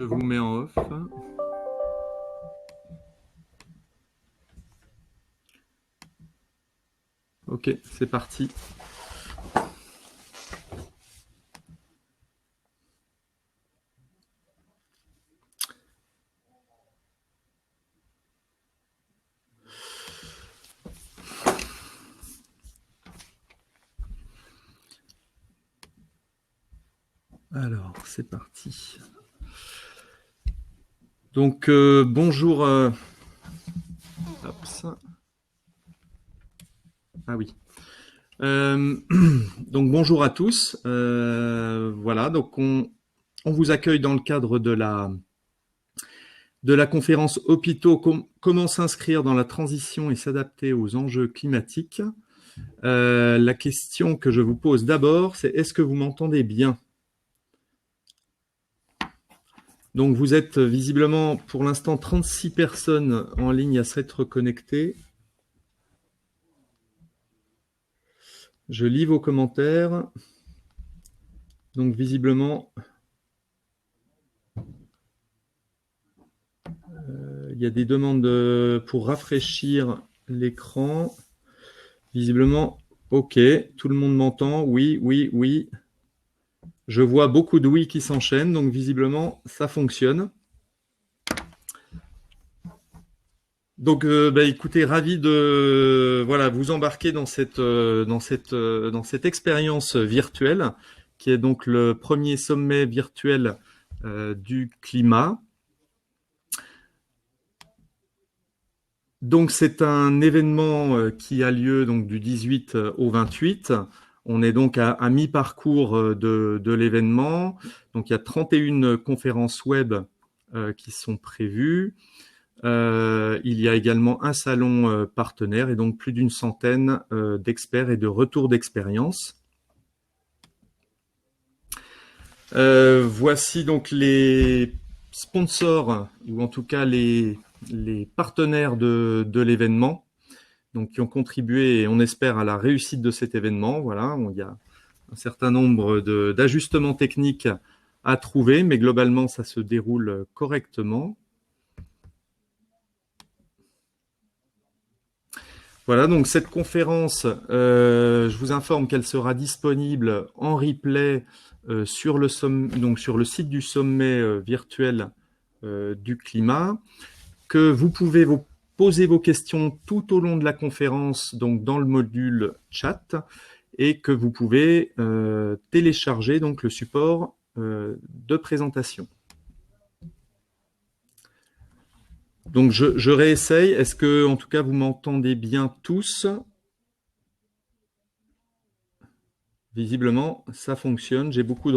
Je vous mets en off. Ok, c'est parti. Alors, c'est parti. Donc, bonjour. Hop, ça. Ah oui. Donc, bonjour à tous. Voilà, donc on vous accueille dans le cadre de la conférence Hôpitaux, comment s'inscrire dans la transition et s'adapter aux enjeux climatiques. La question que je vous pose d'abord, c'est est-ce que vous m'entendez bien ? Donc vous êtes visiblement pour l'instant 36 personnes en ligne à s'être connectées. Je lis vos commentaires. Donc visiblement, il y a des demandes pour rafraîchir l'écran. Visiblement, ok, tout le monde m'entend. Oui, oui, oui. Je vois beaucoup de oui qui s'enchaînent, donc visiblement, ça fonctionne. Donc, écoutez, ravi de vous embarquer dans cette expérience virtuelle, qui est donc le premier sommet virtuel du climat. Donc, c'est un événement qui a lieu donc du 18 au 28. On est donc à mi-parcours de l'événement. Donc, il y a 31 conférences web qui sont prévues. Il y a également un salon partenaire et donc plus d'une centaine d'experts et de retours d'expérience. Voici donc les sponsors, ou en tout cas les partenaires de l'événement, donc qui ont contribué, et on espère, à la réussite de cet événement. Voilà, il y a un certain nombre d'ajustements techniques à trouver, mais globalement, ça se déroule correctement. Voilà, donc cette conférence, je vous informe qu'elle sera disponible en replay sur le site du sommet virtuel du climat, que vous pouvez poser vos questions tout au long de la conférence, donc dans le module chat, et que vous pouvez télécharger donc le support de présentation. Donc je réessaye. Est-ce que, en tout cas, vous m'entendez bien tous ? Visiblement, ça fonctionne. J'ai beaucoup de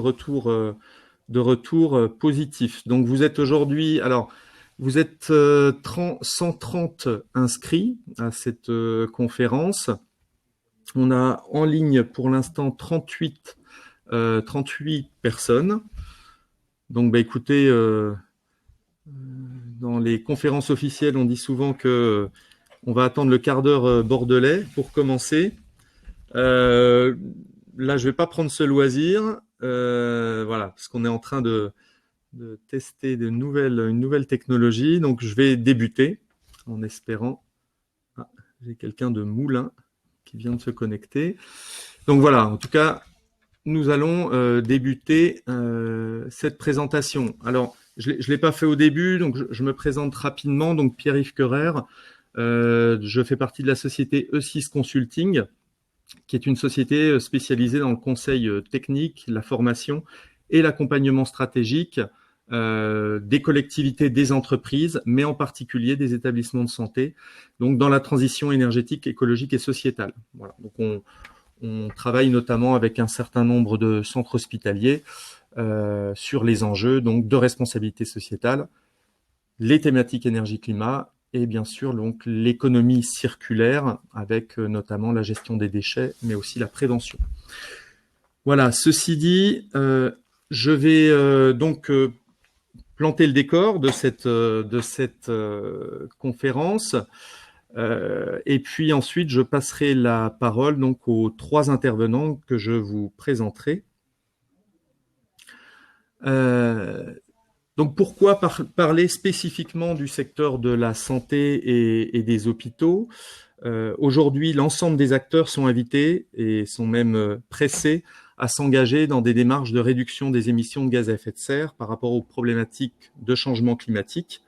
retours positifs. Donc vous êtes aujourd'hui, alors vous êtes 130 inscrits à cette conférence. On a en ligne pour l'instant 38 personnes. Donc écoutez, dans les conférences officielles, on dit souvent que on va attendre le quart d'heure bordelais pour commencer. Là, je vais pas prendre ce loisir, voilà, parce qu'on est en train de tester une nouvelle technologie. Donc, je vais débuter en espérant. Ah, j'ai quelqu'un de Moulins qui vient de se connecter. Donc voilà, en tout cas, nous allons débuter cette présentation. Alors, je l'ai pas fait au début, donc je me présente rapidement. Donc, Pierre-Yves Querer, je fais partie de la société E6 Consulting, qui est une société spécialisée dans le conseil technique, la formation et l'accompagnement stratégique des collectivités, des entreprises, mais en particulier des établissements de santé, donc dans la transition énergétique, écologique et sociétale. Voilà. Donc on travaille notamment avec un certain nombre de centres hospitaliers sur les enjeux donc de responsabilité sociétale, les thématiques énergie-climat, et bien sûr donc l'économie circulaire avec notamment la gestion des déchets, mais aussi la prévention. Voilà, ceci dit, je vais donc planter le décor de cette conférence, et puis ensuite je passerai la parole donc aux trois intervenants que je vous présenterai. Donc pourquoi parler spécifiquement du secteur de la santé et des hôpitaux? Aujourd'hui, l'ensemble des acteurs sont invités et sont même pressés à s'engager dans des démarches de réduction des émissions de gaz à effet de serre par rapport aux problématiques de changement climatique.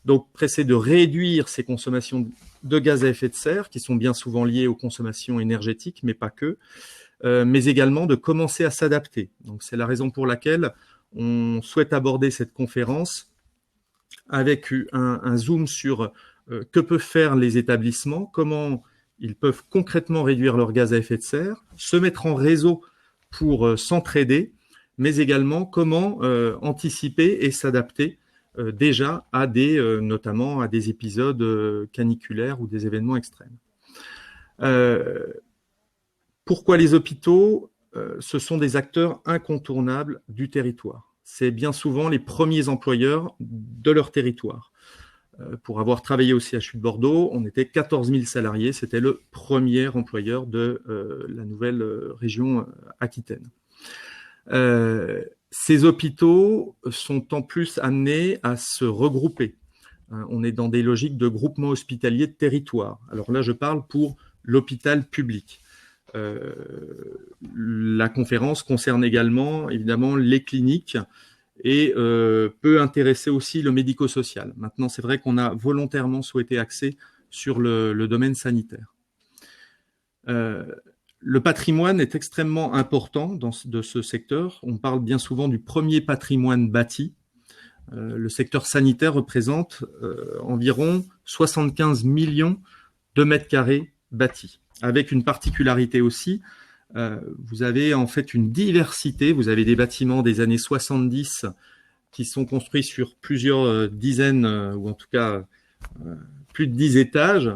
Donc pressés de réduire ces consommations de gaz à effet de serre qui sont bien souvent liées aux consommations énergétiques, mais pas que, mais également de commencer à s'adapter. Donc c'est la raison pour laquelle on souhaite aborder cette conférence avec un zoom sur que peuvent faire les établissements, comment ils peuvent concrètement réduire leurs gaz à effet de serre, se mettre en réseau pour s'entraider, mais également comment anticiper et s'adapter déjà à notamment à des épisodes caniculaires ou des événements extrêmes. Pourquoi les hôpitaux? Ce sont des acteurs incontournables du territoire. C'est bien souvent les premiers employeurs de leur territoire. Pour avoir travaillé au CHU de Bordeaux, on était 14 000 salariés. C'était le premier employeur de la nouvelle région Aquitaine. Ces hôpitaux sont en plus amenés à se regrouper. On est dans des logiques de groupement hospitalier de territoire. Alors là, je parle pour l'hôpital public. La conférence concerne également, évidemment, les cliniques et peut intéresser aussi le médico-social. Maintenant, c'est vrai qu'on a volontairement souhaité axer sur le domaine sanitaire. Le patrimoine est extrêmement important de ce secteur. On parle bien souvent du premier patrimoine bâti. Le secteur sanitaire représente environ 75 millions de mètres carrés bâtis, avec une particularité aussi. Vous avez en fait une diversité. Vous avez des bâtiments des années 70 qui sont construits sur plusieurs dizaines, ou en tout cas plus de 10 étages.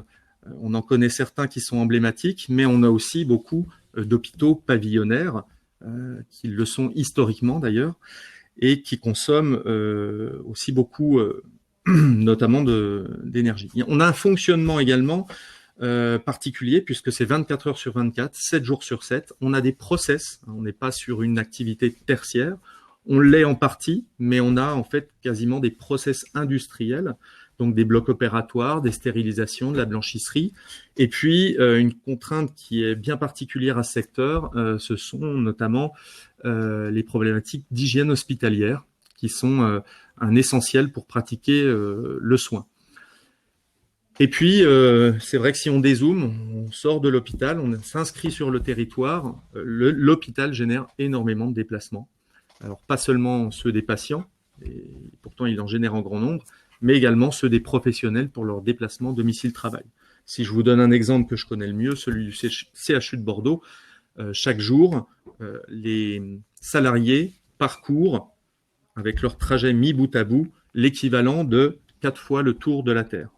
On en connaît certains qui sont emblématiques, mais on a aussi beaucoup d'hôpitaux pavillonnaires, qui le sont historiquement d'ailleurs, et qui consomment aussi beaucoup, notamment d'énergie. On a un fonctionnement également particulier, puisque c'est 24 heures sur 24, 7 jours sur 7. On a des process, on n'est pas sur une activité tertiaire, on l'est en partie, mais on a en fait quasiment des process industriels, donc des blocs opératoires, des stérilisations, de la blanchisserie. Et puis, une contrainte qui est bien particulière à ce secteur, ce sont notamment les problématiques d'hygiène hospitalière, qui sont un essentiel pour pratiquer le soin. Et puis, c'est vrai que si on dézoome, on sort de l'hôpital, on s'inscrit sur le territoire, l'hôpital génère énormément de déplacements. Alors, pas seulement ceux des patients, et pourtant il en génère en grand nombre, mais également ceux des professionnels pour leur déplacement domicile-travail. Si je vous donne un exemple que je connais le mieux, celui du CHU de Bordeaux, chaque jour, les salariés parcourent, avec leur trajet mis bout à bout, l'équivalent de 4 fois le tour de la Terre.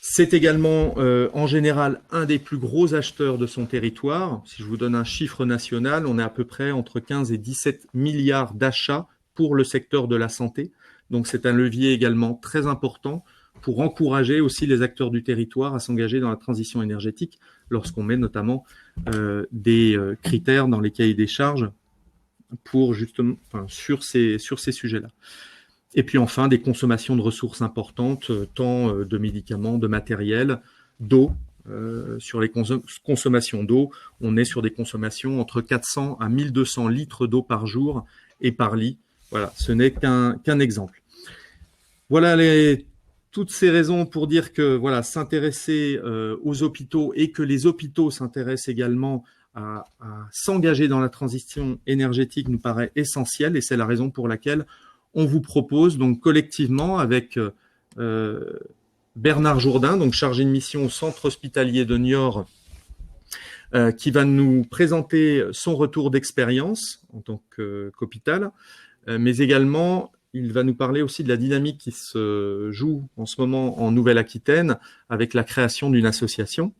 C'est également en général un des plus gros acheteurs de son territoire. Si je vous donne un chiffre national, on est à peu près entre 15 et 17 milliards d'achats pour le secteur de la santé. Donc c'est un levier également très important pour encourager aussi les acteurs du territoire à s'engager dans la transition énergétique lorsqu'on met notamment des critères dans les cahiers des charges pour justement, sur ces sujets-là. Et puis enfin, des consommations de ressources importantes, tant de médicaments, de matériel, d'eau. Sur les consommations d'eau, on est sur des consommations entre 400 à 1200 litres d'eau par jour et par lit. Voilà, ce n'est qu'un exemple. Voilà toutes ces raisons pour dire que voilà, s'intéresser aux hôpitaux et que les hôpitaux s'intéressent également à s'engager dans la transition énergétique nous paraît essentiel, et c'est la raison pour laquelle on vous propose donc collectivement avec Bernard Jourdain, donc chargé de mission au centre hospitalier de Niort, qui va nous présenter son retour d'expérience en tant qu'hôpital, mais également il va nous parler aussi de la dynamique qui se joue en ce moment en Nouvelle-Aquitaine avec la création d'une association.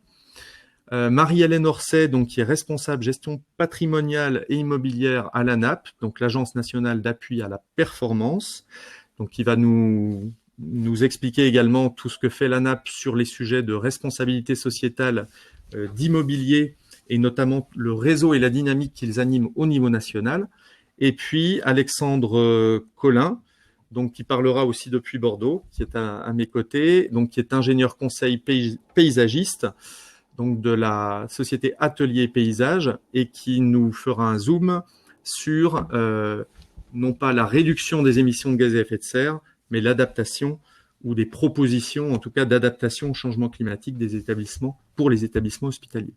Marie-Hélène Orsay, donc, qui est responsable gestion patrimoniale et immobilière à l'ANAP, donc l'Agence nationale d'appui à la performance, donc qui va nous expliquer également tout ce que fait l'ANAP sur les sujets de responsabilité sociétale d'immobilier et notamment le réseau et la dynamique qu'ils animent au niveau national. Et puis Alexandre Collin, donc qui parlera aussi depuis Bordeaux, qui est à mes côtés, donc qui est ingénieur conseil paysagiste, donc de la société Atelier Paysage, et qui nous fera un zoom sur non pas la réduction des émissions de gaz à effet de serre, mais l'adaptation ou des propositions, en tout cas d'adaptation au changement climatique des établissements pour les établissements hospitaliers.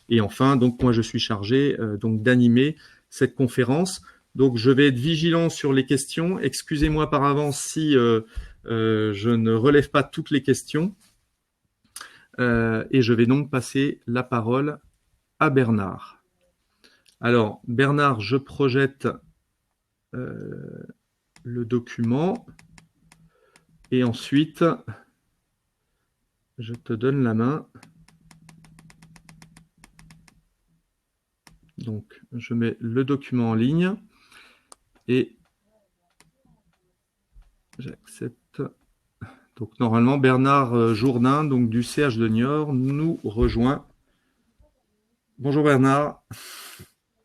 Et enfin, donc moi je suis chargé donc d'animer cette conférence. Donc je vais être vigilant sur les questions. Excusez-moi par avance si je ne relève pas toutes les questions. Et je vais donc passer la parole à Bernard. Alors Bernard, je projette le document. Et ensuite, je te donne la main. Donc, je mets le document en ligne et j'accepte. Donc, normalement, Bernard Jourdain, donc du CH de Niort, nous rejoint. Bonjour Bernard.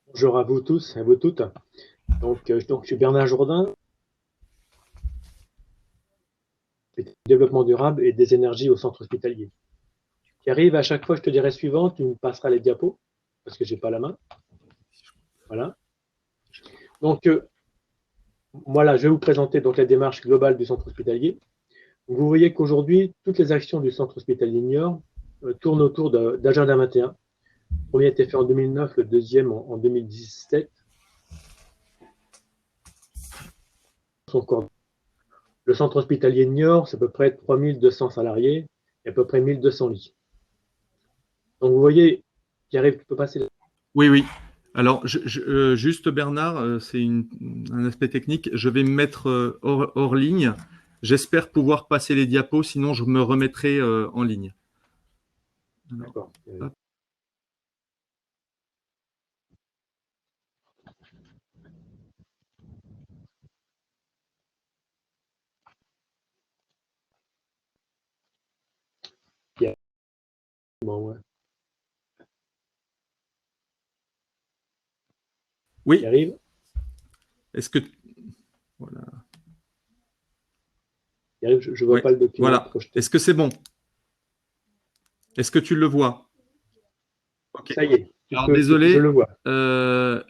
Bonjour à vous tous et à vous toutes. Donc, je suis Bernard Jourdain, développement durable et des énergies au centre hospitalier. Qui arrive à chaque fois, je te dirai suivant, tu me passeras les diapos parce que j'ai pas la main. Voilà. Donc, voilà, je vais vous présenter donc la démarche globale du centre hospitalier. Donc, vous voyez qu'aujourd'hui, toutes les actions du centre hospitalier Niort tournent autour d'Agenda 21. Le premier a été fait en 2009, le deuxième en 2017. Le centre hospitalier de Niort, c'est à peu près 3200 salariés et à peu près 1200 lits. Donc vous voyez, Pierre-Yves, tu peux passer. Oui, oui. Alors, juste Bernard, c'est un aspect technique. Je vais me mettre hors ligne. J'espère pouvoir passer les diapos, sinon je me remettrai en ligne. D'accord. Bon, ouais. Oui. Pierre-Yves. Est-ce que... Voilà. Pierre-Yves, je ne vois pas le document voilà. projeté. Est-ce que c'est bon? Est-ce que tu le vois? Okay. Ça y est. Alors désolé, je le vois.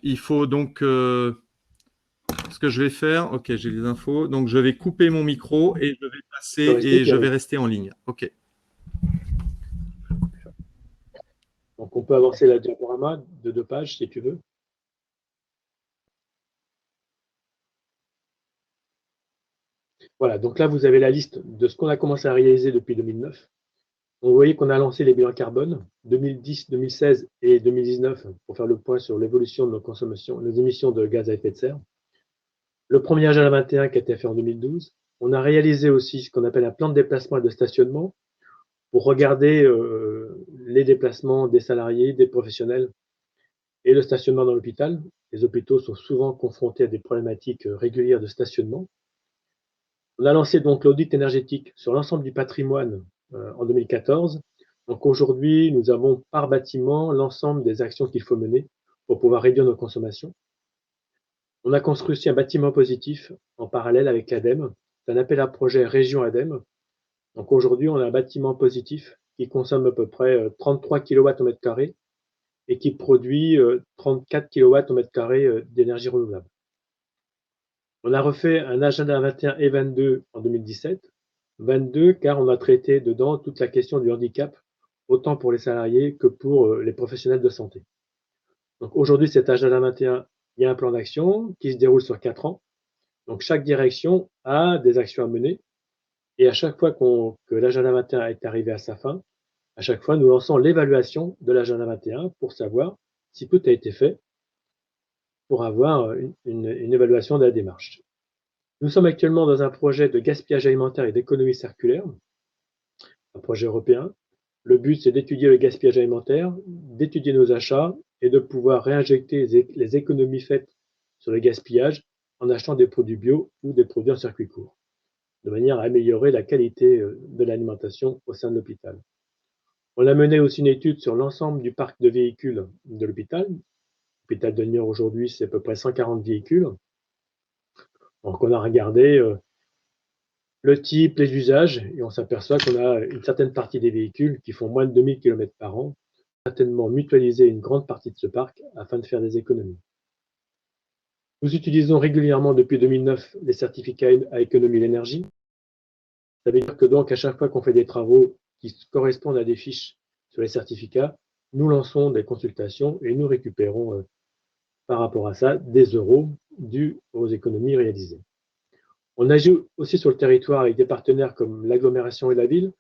il faut donc... ce que je vais faire, ok, j'ai les infos, donc je vais couper mon micro et je vais passer et je vais rester en ligne. Ok. Donc on peut avancer la diaporama de 2 pages si tu veux. Voilà, donc là vous avez la liste de ce qu'on a commencé à réaliser depuis 2009. Donc, vous voyez qu'on a lancé les bilans carbone 2010, 2016 et 2019 pour faire le point sur l'évolution de nos consommations, nos émissions de gaz à effet de serre. Le premier Agenda 21 qui a été fait en 2012. On a réalisé aussi ce qu'on appelle un plan de déplacement et de stationnement pour regarder les déplacements des salariés, des professionnels et le stationnement dans l'hôpital. Les hôpitaux sont souvent confrontés à des problématiques régulières de stationnement. On a lancé donc l'audit énergétique sur l'ensemble du patrimoine en 2014. Donc aujourd'hui, nous avons par bâtiment l'ensemble des actions qu'il faut mener pour pouvoir réduire nos consommations. On a construit aussi un bâtiment positif en parallèle avec l'ADEME. C'est un appel à projet région ADEME. Donc aujourd'hui, on a un bâtiment positif qui consomme à peu près 33 kW au mètre carré et qui produit 34 kW au mètre carré d'énergie renouvelable. On a refait un agenda 21 et 22 en 2017. 22 car on a traité dedans toute la question du handicap, autant pour les salariés que pour les professionnels de santé. Donc aujourd'hui, cet agenda 21, il y a un plan d'action qui se déroule sur 4 ans. Donc chaque direction a des actions à mener. Et à chaque fois que l'agenda 21 est arrivé à sa fin, à chaque fois, nous lançons l'évaluation de l'agenda 21 pour savoir si tout a été fait, pour avoir une évaluation de la démarche. Nous sommes actuellement dans un projet de gaspillage alimentaire et d'économie circulaire, un projet européen. Le but, c'est d'étudier le gaspillage alimentaire, d'étudier nos achats et de pouvoir réinjecter les économies faites sur le gaspillage en achetant des produits bio ou des produits en circuit court, de manière à améliorer la qualité de l'alimentation au sein de l'hôpital. On a mené aussi une étude sur l'ensemble du parc de véhicules de l'hôpital. L'hôpital de Niort aujourd'hui, c'est à peu près 140 véhicules. Donc on a regardé le type, les usages, et on s'aperçoit qu'on a une certaine partie des véhicules qui font moins de 2000 km par an, certainement mutualiser une grande partie de ce parc afin de faire des économies. Nous utilisons régulièrement depuis 2009 les certificats à économie d'énergie. Ça veut dire que donc à chaque fois qu'on fait des travaux qui correspondent à des fiches sur les certificats, nous lançons des consultations et nous récupérons par rapport à ça des euros dus aux économies réalisées. On agit aussi sur le territoire avec des partenaires comme l'agglomération et la ville,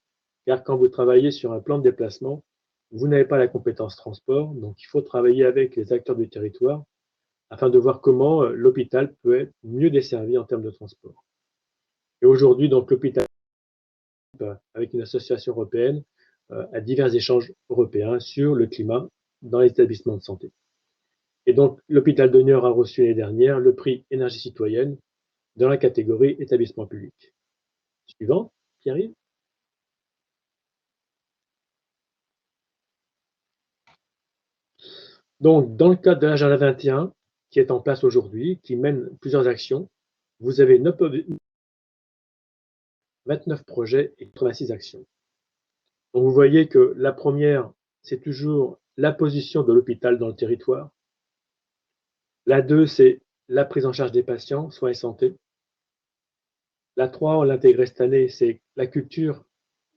car quand vous travaillez sur un plan de déplacement, vous n'avez pas la compétence transport, donc il faut travailler avec les acteurs du territoire afin de voir comment l'hôpital peut être mieux desservi en termes de transport. Et aujourd'hui, donc l'hôpital, avec une association européenne, a divers échanges européens sur le climat dans les établissements de santé. Et donc l'hôpital de Niort a reçu l'année dernière le prix Énergie citoyenne dans la catégorie établissement public. Suivant, Pierre-Yves. Donc, dans le cadre de l'agenda 21, qui est en place aujourd'hui, qui mène plusieurs actions, vous avez 29 projets et 86 actions. Donc, vous voyez que la première, c'est toujours la position de l'hôpital dans le territoire. La 2, c'est la prise en charge des patients, soins et santé. La 3, on l'a intégrée cette année, c'est la culture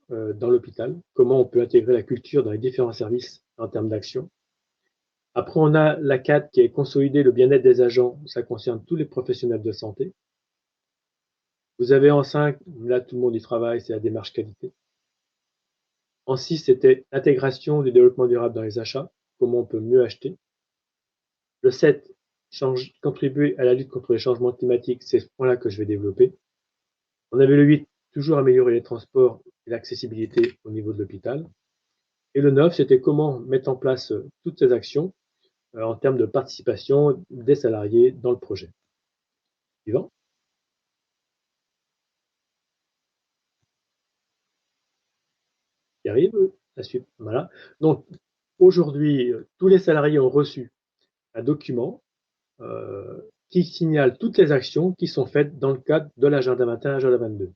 dans l'hôpital, comment on peut intégrer la culture dans les différents services en termes d'action. Après, on a la 4 qui est consolider le bien-être des agents, ça concerne tous les professionnels de santé. Vous avez en 5, là tout le monde y travaille, c'est la démarche qualité. En 6, c'était l'intégration du développement durable dans les achats, comment on peut mieux acheter. Le 7, contribuer à la lutte contre les changements climatiques, c'est ce point-là que je vais développer. On avait le 8, toujours améliorer les transports et l'accessibilité au niveau de l'hôpital. Et le 9, c'était comment mettre en place toutes ces actions en termes de participation des salariés dans le projet. Suivant. Qui arrive, la suite. Voilà. Donc, aujourd'hui, tous les salariés ont reçu un document qui signale toutes les actions qui sont faites dans le cadre de l'agenda 21 et l'agenda 22.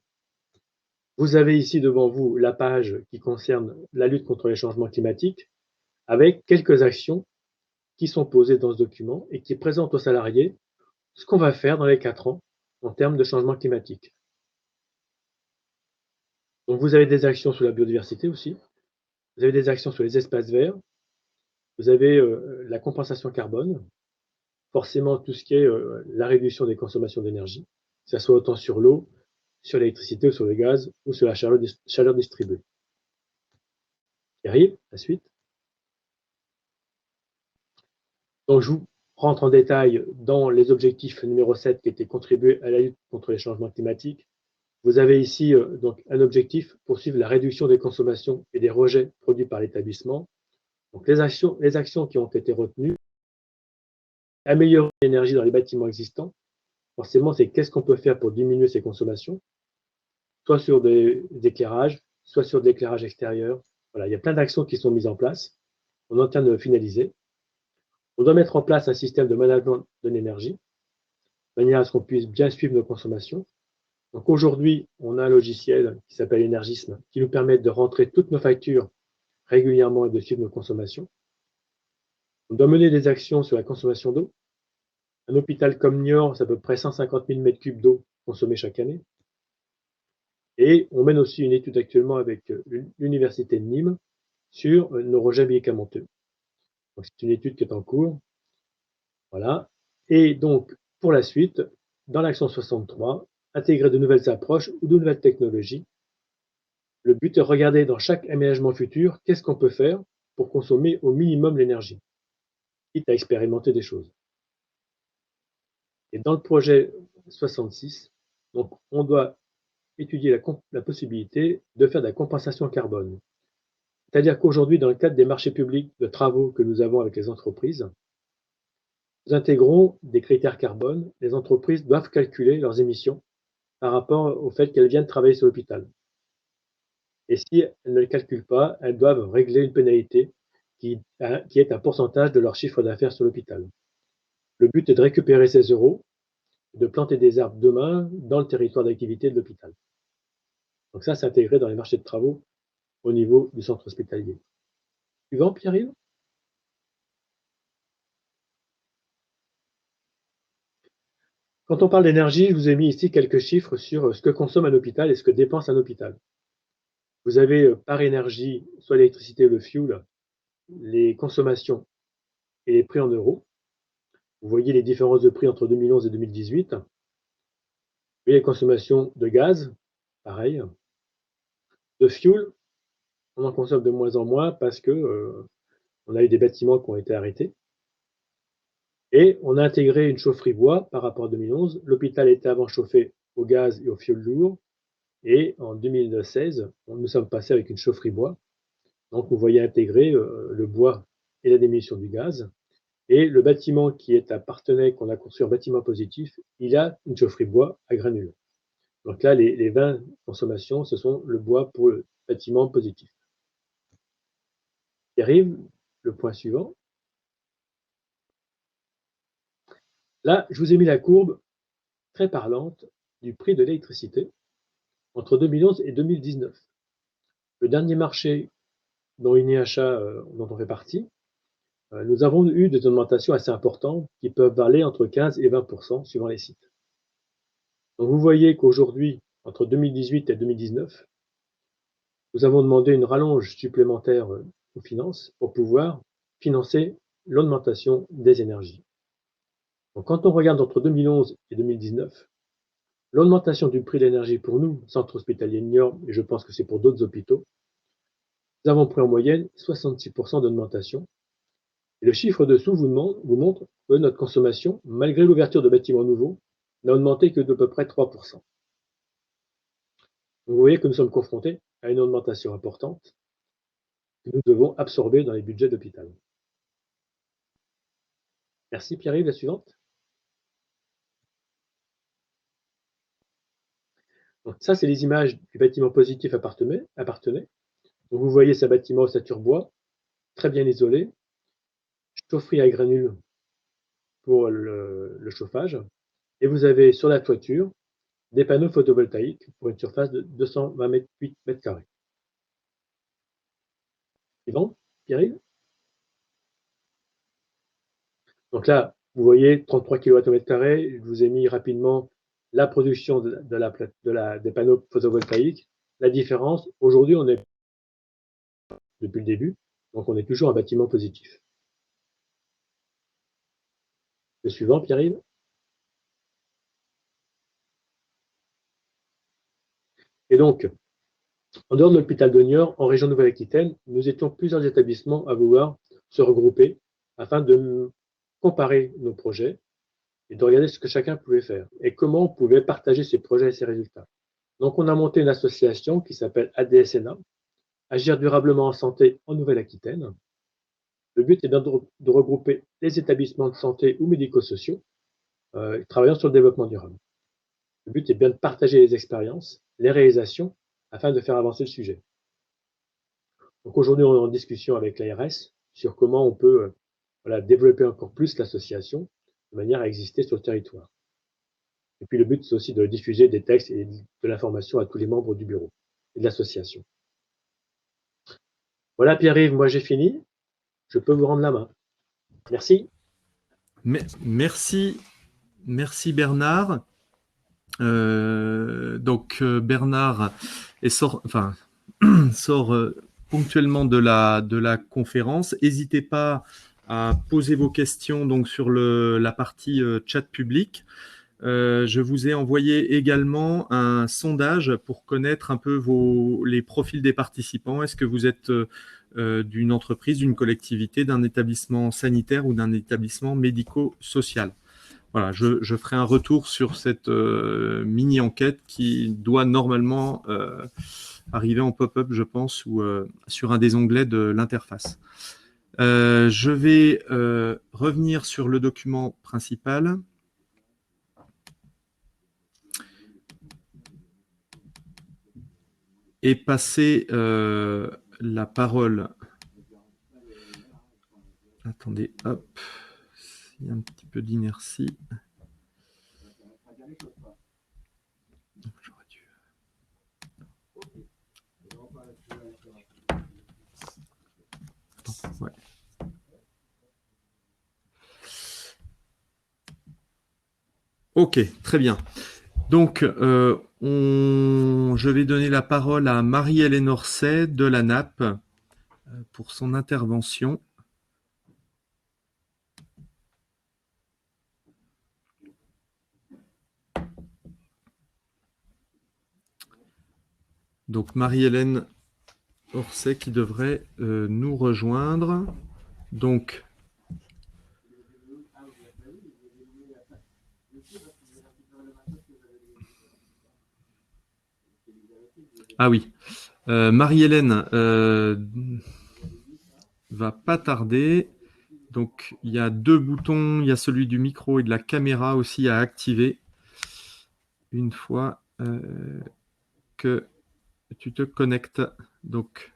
Vous avez ici devant vous la page qui concerne la lutte contre les changements climatiques avec quelques actions qui sont posées dans ce document et qui présentent aux salariés ce qu'on va faire dans les 4 ans en termes de changement climatique. Donc vous avez des actions sur la biodiversité aussi, vous avez des actions sur les espaces verts, vous avez la compensation carbone, forcément tout ce qui est la réduction des consommations d'énergie, que ce soit autant sur l'eau, sur l'électricité ou sur le gaz ou sur la chaleur distribuée. Qui arrive, la suite. Donc je vous rentre en détail dans les objectifs numéro 7 qui étaient contribuer à la lutte contre les changements climatiques. Vous avez ici donc un objectif pour suivre la réduction des consommations et des rejets produits par l'établissement. Donc les actions qui ont été retenues, améliorer l'énergie dans les bâtiments existants. Forcément, c'est qu'est-ce qu'on peut faire pour diminuer ces consommations, soit sur des éclairages, soit sur de l'éclairage extérieur. Voilà, il y a plein d'actions qui sont mises en place. On est en train de finaliser. On doit mettre en place un système de management de l'énergie, de manière à ce qu'on puisse bien suivre nos consommations. Donc aujourd'hui, on a un logiciel qui s'appelle Énergisme, qui nous permet de rentrer toutes nos factures régulièrement et de suivre nos consommations. On doit mener des actions sur la consommation d'eau. Un hôpital comme Niort, c'est à peu près 150 000 m3 d'eau consommée chaque année. Et on mène aussi une étude actuellement avec l'université de Nîmes sur nos rejets médicamenteux. C'est une étude qui est en cours. Voilà. Et donc, pour la suite, dans l'action 63, intégrer de nouvelles approches ou de nouvelles technologies. Le but est de regarder dans chaque aménagement futur, qu'est-ce qu'on peut faire pour consommer au minimum l'énergie, quitte à expérimenter des choses. Et dans le projet 66, donc, on doit étudier la possibilité de faire de la compensation carbone. C'est-à-dire qu'aujourd'hui, dans le cadre des marchés publics de travaux que nous avons avec les entreprises, nous intégrons des critères carbone. Les entreprises doivent calculer leurs émissions par rapport au fait qu'elles viennent travailler sur l'hôpital. Et si elles ne le calculent pas, elles doivent régler une pénalité qui est un pourcentage de leur chiffre d'affaires sur l'hôpital. Le but est de récupérer ces euros et de planter des arbres demain dans le territoire d'activité de l'hôpital. Donc ça, c'est intégré dans les marchés de travaux au niveau du centre hospitalier. Suivant, Pierre-Yves. Quand on parle d'énergie, je vous ai mis ici quelques chiffres sur ce que consomme un hôpital et ce que dépense un hôpital. Vous avez par énergie, soit l'électricité ou le fuel, les consommations et les prix en euros. Vous voyez les différences de prix entre 2011 et 2018. Et les consommations de gaz, pareil. De fuel, on en consomme de moins en moins parce que on a eu des bâtiments qui ont été arrêtés. Et on a intégré une chaufferie bois par rapport à 2011. L'hôpital était avant chauffé au gaz et au fioul lourd. Et en 2016, nous sommes passés avec une chaufferie bois. Donc, vous voyez intégrer le bois et la diminution du gaz. Et le bâtiment qui est un partenaire qu'on a construit en bâtiment positif, il a une chaufferie bois à granules. Donc là, les 20 consommations, ce sont le bois pour le bâtiment positif. Il arrive le point suivant. Là, je vous ai mis la courbe très parlante du prix de l'électricité entre 2011 et 2019. Le dernier marché dont INEHA, dont on fait partie, nous avons eu des augmentations assez importantes qui peuvent varier entre 15 et 20% suivant les sites. Donc vous voyez qu'aujourd'hui, entre 2018 et 2019, nous avons demandé une rallonge supplémentaire aux finances pour pouvoir financer l'augmentation des énergies. Donc quand on regarde entre 2011 et 2019, l'augmentation du prix de l'énergie pour nous, centre hospitalier de Niort, et je pense que c'est pour d'autres hôpitaux, nous avons pris en moyenne 66% d'augmentation. Et le chiffre dessous vous montre que notre consommation, malgré l'ouverture de bâtiments nouveaux, n'a augmenté que de peu près 3%. Donc vous voyez que nous sommes confrontés à une augmentation importante que nous devons absorber dans les budgets d'hôpital. Merci Pierre-Yves, la suivante. Donc ça, c'est les images du bâtiment positif appartenait. Donc vous voyez ce bâtiment ossature bois, très bien isolé, chaufferie à granules pour le chauffage, et vous avez sur la toiture des panneaux photovoltaïques pour une surface de 228 mètres carrés. Suivant, Pierre-Yves. Donc là, vous voyez 33 kWh. Je vous ai mis rapidement la production des panneaux photovoltaïques. La différence, aujourd'hui, on est depuis le début, donc on est toujours un bâtiment positif. Le suivant, Pierre-Yves. Et donc, en dehors de l'hôpital de Niort, en région Nouvelle-Aquitaine, nous étions plusieurs établissements à vouloir se regrouper afin de comparer nos projets et de regarder ce que chacun pouvait faire et comment on pouvait partager ses projets et ses résultats. Donc, on a monté une association qui s'appelle ADSNA, Agir durablement en santé en Nouvelle-Aquitaine. Le but est de regrouper les établissements de santé ou médico-sociaux travaillant sur le développement durable. Le but est bien de partager les expériences, les réalisations, afin de faire avancer le sujet. Donc aujourd'hui, on est en discussion avec l'ARS sur comment on peut développer encore plus l'association de manière à exister sur le territoire. Et puis le but, c'est aussi de diffuser des textes et de l'information à tous les membres du bureau et de l'association. Voilà Pierre-Yves, moi j'ai fini. Je peux vous rendre la main. Merci. Merci Bernard. Bernard sort ponctuellement de la conférence. N'hésitez pas à poser vos questions donc sur la partie chat public. Je vous ai envoyé également un sondage pour connaître un peu les profils des participants. Est-ce que vous êtes d'une entreprise, d'une collectivité, d'un établissement sanitaire ou d'un établissement médico-social? Voilà, je ferai un retour sur cette mini-enquête qui doit normalement arriver en pop-up, je pense, ou sur un des onglets de l'interface. Je vais revenir sur le document principal. et passer la parole. Attendez, hop, il y a un petit peu d'inertie. Ouais. Ok, très bien. Donc, je vais donner la parole à Marie-Hélène Orsay de la NAP pour son intervention. Donc, Marie-Hélène Orsay qui devrait nous rejoindre. Donc, ah oui, Marie-Hélène va pas tarder. Donc, il y a 2 boutons, il y a celui du micro et de la caméra aussi à activer une fois que tu te connectes. Donc,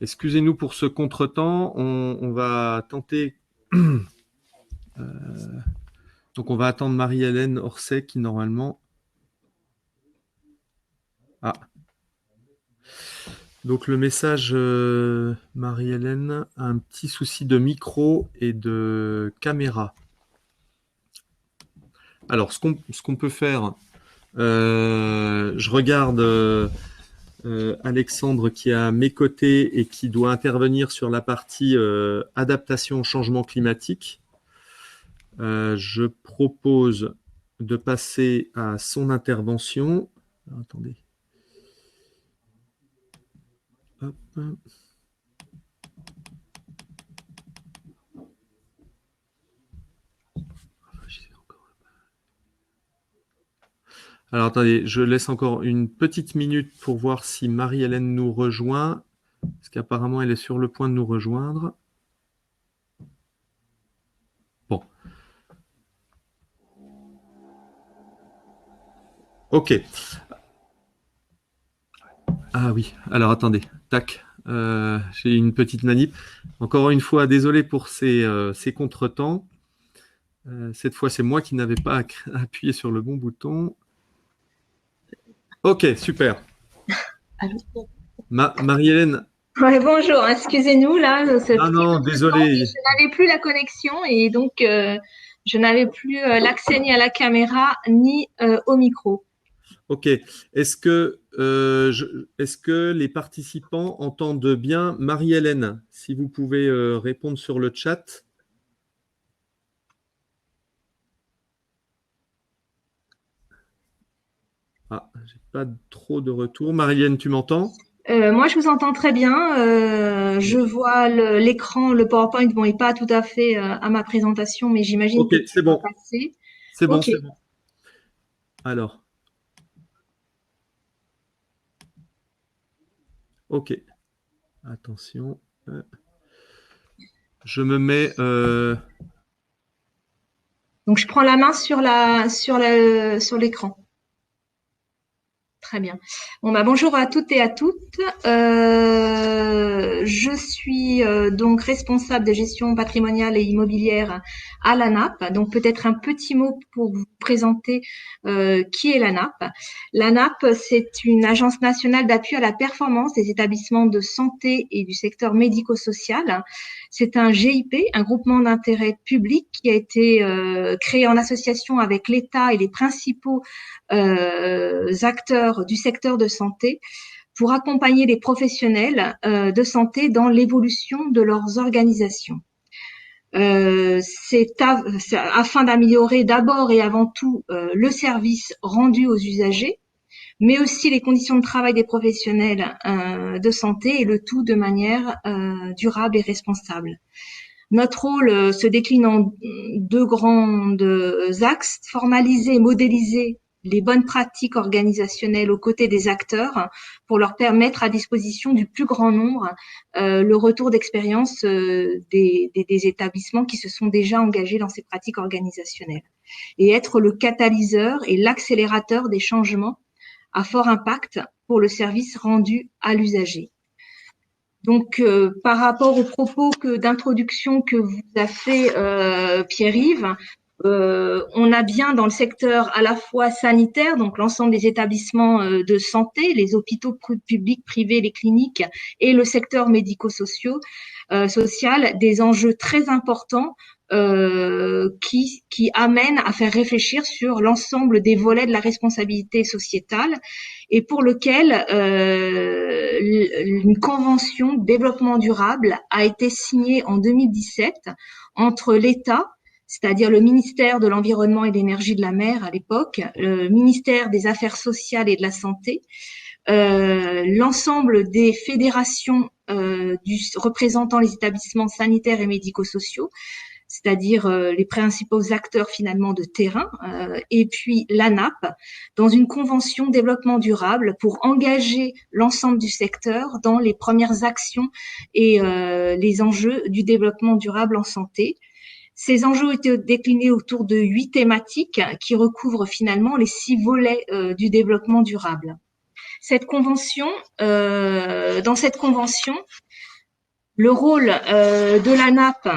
excusez-nous pour ce contretemps, on va tenter. Donc, on va attendre Marie-Hélène Orsay qui normalement. Ah. Donc, le message, Marie-Hélène a un petit souci de micro et de caméra. Alors, ce qu'on peut faire, je regarde Alexandre qui est à mes côtés et qui doit intervenir sur la partie adaptation au changement climatique. Je propose de passer à son intervention. Alors, attendez. Hop. Alors attendez, je laisse encore une petite minute pour voir si Marie-Hélène nous rejoint, parce qu'apparemment elle est sur le point de nous rejoindre. Bon. Ok. Ah oui, alors attendez, tac, j'ai une petite manip. Encore une fois, désolé pour ces contretemps. Cette fois, c'est moi qui n'avais pas appuyé sur le bon bouton. Ok, super. Marie-Hélène. Ouais, bonjour, excusez-nous là, Ah non, désolé. je n'avais plus la connexion et donc je n'avais plus l'accès ni à la caméra ni au micro. Ok. Est-ce que les participants entendent bien Marie-Hélène? Si vous pouvez répondre sur le chat. Ah, j'ai pas trop de retour. Marie-Hélène, tu m'entends? Moi, je vous entends très bien. Je vois l'écran, le PowerPoint, bon, il n'est pas tout à fait à ma présentation, mais j'imagine Ok, que c'est ça va bon. passer. C'est bon, Ok. c'est bon. Alors. Ok. Attention. Je me mets. Donc, je prends la main sur l'écran. Très bien. Bon, bah, bonjour à toutes et à toutes. Je suis donc responsable de gestion patrimoniale et immobilière à la NAP. Donc peut-être un petit mot pour vous présenter qui est la NAP. La NAP, c'est une agence nationale d'appui à la performance des établissements de santé et du secteur médico-social. C'est un GIP, un groupement d'intérêt public qui a été créé en association avec l'État et les principaux acteurs du secteur de santé pour accompagner les professionnels de santé dans l'évolution de leurs organisations. C'est afin d'améliorer d'abord et avant tout le service rendu aux usagers, mais aussi les conditions de travail des professionnels de santé et le tout de manière durable et responsable. Notre rôle se décline en deux grands axes: formaliser et modéliser les bonnes pratiques organisationnelles aux côtés des acteurs pour leur permettre à disposition du plus grand nombre le retour d'expérience des établissements qui se sont déjà engagés dans ces pratiques organisationnelles, et être le catalyseur et l'accélérateur des changements à fort impact pour le service rendu à l'usager. Donc, par rapport aux propos d'introduction que vous a fait Pierre-Yves, on a bien dans le secteur à la fois sanitaire, donc l'ensemble des établissements de santé, les hôpitaux publics, privés, les cliniques, et le secteur médico-social, des enjeux très importants qui amènent à faire réfléchir sur l'ensemble des volets de la responsabilité sociétale, et pour lequel une convention de développement durable a été signée en 2017 entre l'État, c'est-à-dire le ministère de l'Environnement et de l'Énergie de la Mer à l'époque, le ministère des Affaires sociales et de la Santé, l'ensemble des fédérations représentant les établissements sanitaires et médico-sociaux, c'est-à-dire les principaux acteurs finalement de terrain, et puis l'ANAP, dans une convention développement durable pour engager l'ensemble du secteur dans les premières actions et les enjeux du développement durable en santé. Ces enjeux ont été déclinés autour de 8 thématiques qui recouvrent finalement les 6 volets du développement durable. Dans cette convention, le rôle de l'ANAP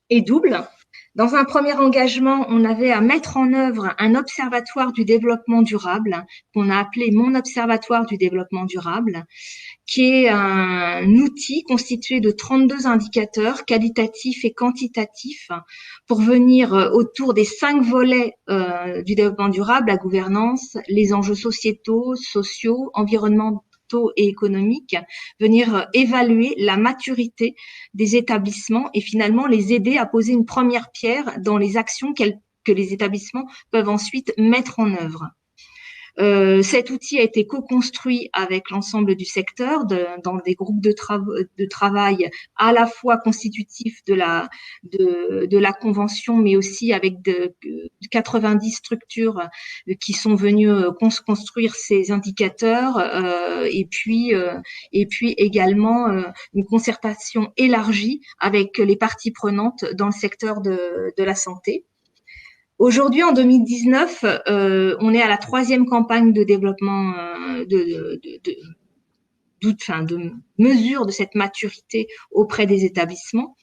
est double. Dans un premier engagement, on avait à mettre en œuvre un observatoire du développement durable qu'on a appelé Mon Observatoire du développement durable, qui est un outil constitué de 32 indicateurs qualitatifs et quantitatifs pour venir autour des 5 volets du développement durable: la gouvernance, les enjeux sociétaux, sociaux, environnementaux et économiques, venir évaluer la maturité des établissements et finalement les aider à poser une première pierre dans les actions que les établissements peuvent ensuite mettre en œuvre. Cet outil a été co-construit avec l'ensemble du secteur dans des groupes de travail à la fois constitutifs de la convention, mais aussi avec 90 structures qui sont venues construire ces indicateurs, et puis également une concertation élargie avec les parties prenantes dans le secteur de la santé. Aujourd'hui, en 2019, on est à la 3e campagne de développement de mesure de cette maturité auprès des établissements.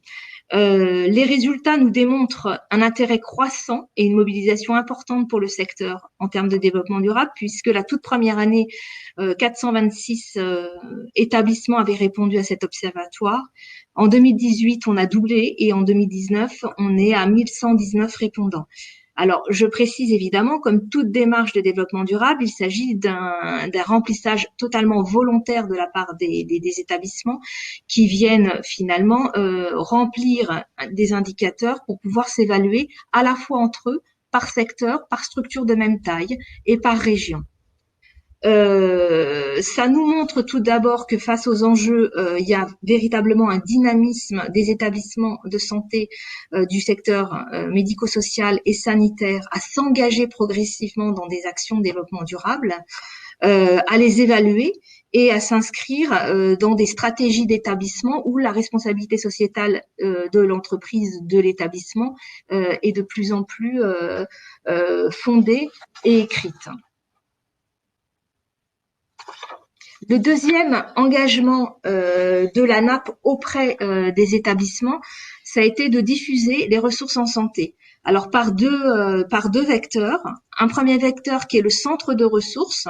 Les résultats nous démontrent un intérêt croissant et une mobilisation importante pour le secteur en termes de développement durable, puisque la toute première année, 426 établissements avaient répondu à cet observatoire. En 2018, on a doublé, et en 2019, on est à 1119 répondants. Alors, je précise évidemment, comme toute démarche de développement durable, il s'agit d'un remplissage totalement volontaire de la part des établissements qui viennent finalement remplir des indicateurs pour pouvoir s'évaluer à la fois entre eux, par secteur, par structure de même taille et par région. Ça nous montre tout d'abord que face aux enjeux, il y a véritablement un dynamisme des établissements de santé du secteur médico-social et sanitaire à s'engager progressivement dans des actions de développement durable, à les évaluer et à s'inscrire dans des stratégies d'établissement où la responsabilité sociétale de l'entreprise, de l'établissement est de plus en plus fondée et écrite. Le deuxième engagement de l'ANAP auprès des établissements, ça a été de diffuser les ressources en santé. Alors par deux vecteurs. Un premier vecteur qui est le centre de ressources,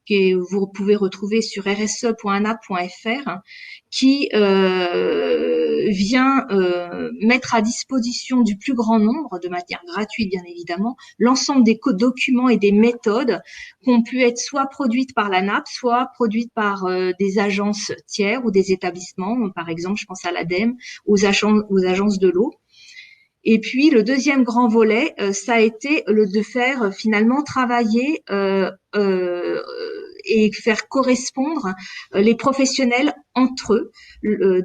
que vous pouvez retrouver sur rse.anap.fr, qui vient mettre à disposition du plus grand nombre, de manière gratuite bien évidemment, l'ensemble des documents et des méthodes qui ont pu être soit produites par l'ANAP, soit produites par des agences tiers ou des établissements, par exemple je pense à l'ADEME, aux agences de l'eau. Et puis le deuxième grand volet, ça a été de faire finalement travailler et faire correspondre les professionnels entre eux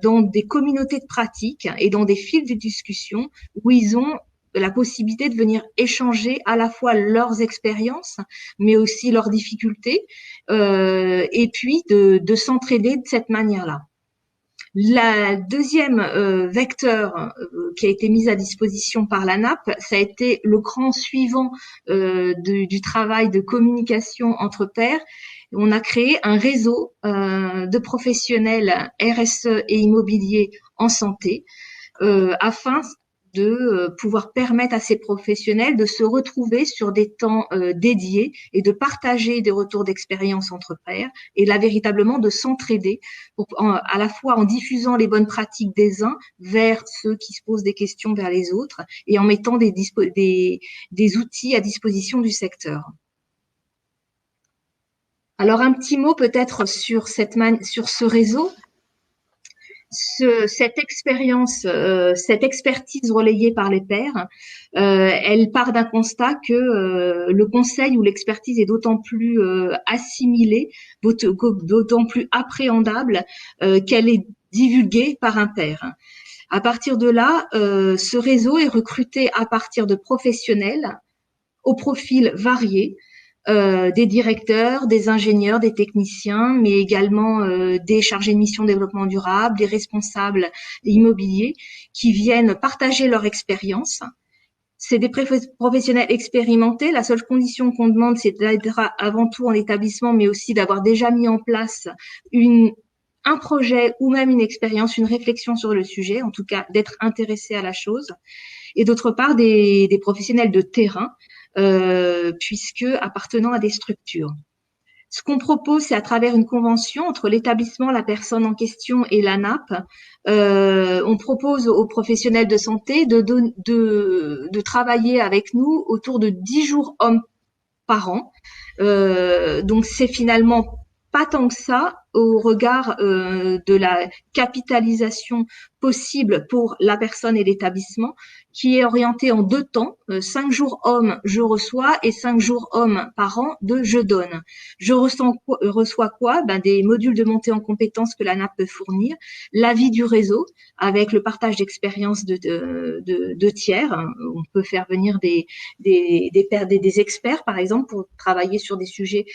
dans des communautés de pratique et dans des fils de discussion où ils ont la possibilité de venir échanger à la fois leurs expériences, mais aussi leurs difficultés, et puis de s'entraider de cette manière-là. La deuxième vecteur qui a été mis à disposition par la NAP, ça a été le cran suivant du travail de communication entre pairs. On a créé un réseau de professionnels RSE et immobilier en santé afin de pouvoir permettre à ces professionnels de se retrouver sur des temps dédiés et de partager des retours d'expérience entre pairs et là véritablement de s'entraider à la fois en diffusant les bonnes pratiques des uns vers ceux qui se posent des questions vers les autres et en mettant des outils à disposition du secteur. Alors un petit mot peut-être sur ce réseau. Cette expérience, cette expertise relayée par les pairs, elle part d'un constat que le conseil ou l'expertise est d'autant plus assimilée, d'autant plus appréhendable qu'elle est divulguée par un pair. À partir de là, ce réseau est recruté à partir de professionnels aux profils variés, des directeurs, des ingénieurs, des techniciens, mais également des chargés de mission développement durable, des responsables immobiliers qui viennent partager leur expérience. C'est des professionnels expérimentés. La seule condition qu'on demande, c'est d'être avant tout en établissement, mais aussi d'avoir déjà mis en place un projet ou même une expérience, une réflexion sur le sujet, en tout cas d'être intéressé à la chose. Et d'autre part, des professionnels de terrain, puisque appartenant à des structures. Ce qu'on propose, c'est à travers une convention entre l'établissement, la personne en question et la NAP, on propose aux professionnels de santé de travailler avec nous autour de 10 jours hommes par an. Donc c'est finalement pas tant que ça au regard de la capitalisation possible pour la personne et l'établissement, qui est orientée en 2 temps, 5 jours hommes je reçois et 5 jours hommes par an de je donne. Je reçois quoi? Des modules de montée en compétences que la NAP peut fournir, l'avis du réseau avec le partage d'expériences de tiers. On peut faire venir des experts par exemple pour travailler sur des sujets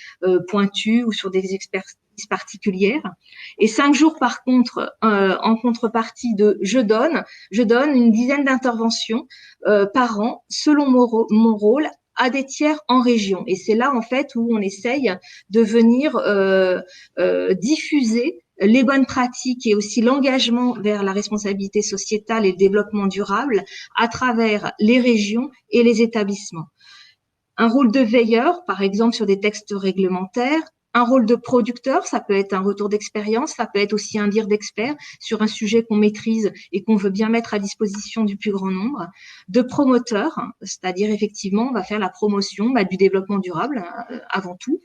pointus ou sur des expertises particulières. Et 5 jours par contre, en contrepartie de je donne une dizaine d'interventions par an selon mon rôle à des tiers en région. Et c'est là en fait où on essaye de venir diffuser les bonnes pratiques et aussi l'engagement vers la responsabilité sociétale et le développement durable à travers les régions et les établissements. Un rôle de veilleur, par exemple sur des textes réglementaires, un rôle de producteur, ça peut être un retour d'expérience, ça peut être aussi un dire d'expert sur un sujet qu'on maîtrise et qu'on veut bien mettre à disposition du plus grand nombre. De promoteur, c'est-à-dire effectivement, on va faire la promotion du développement durable avant tout.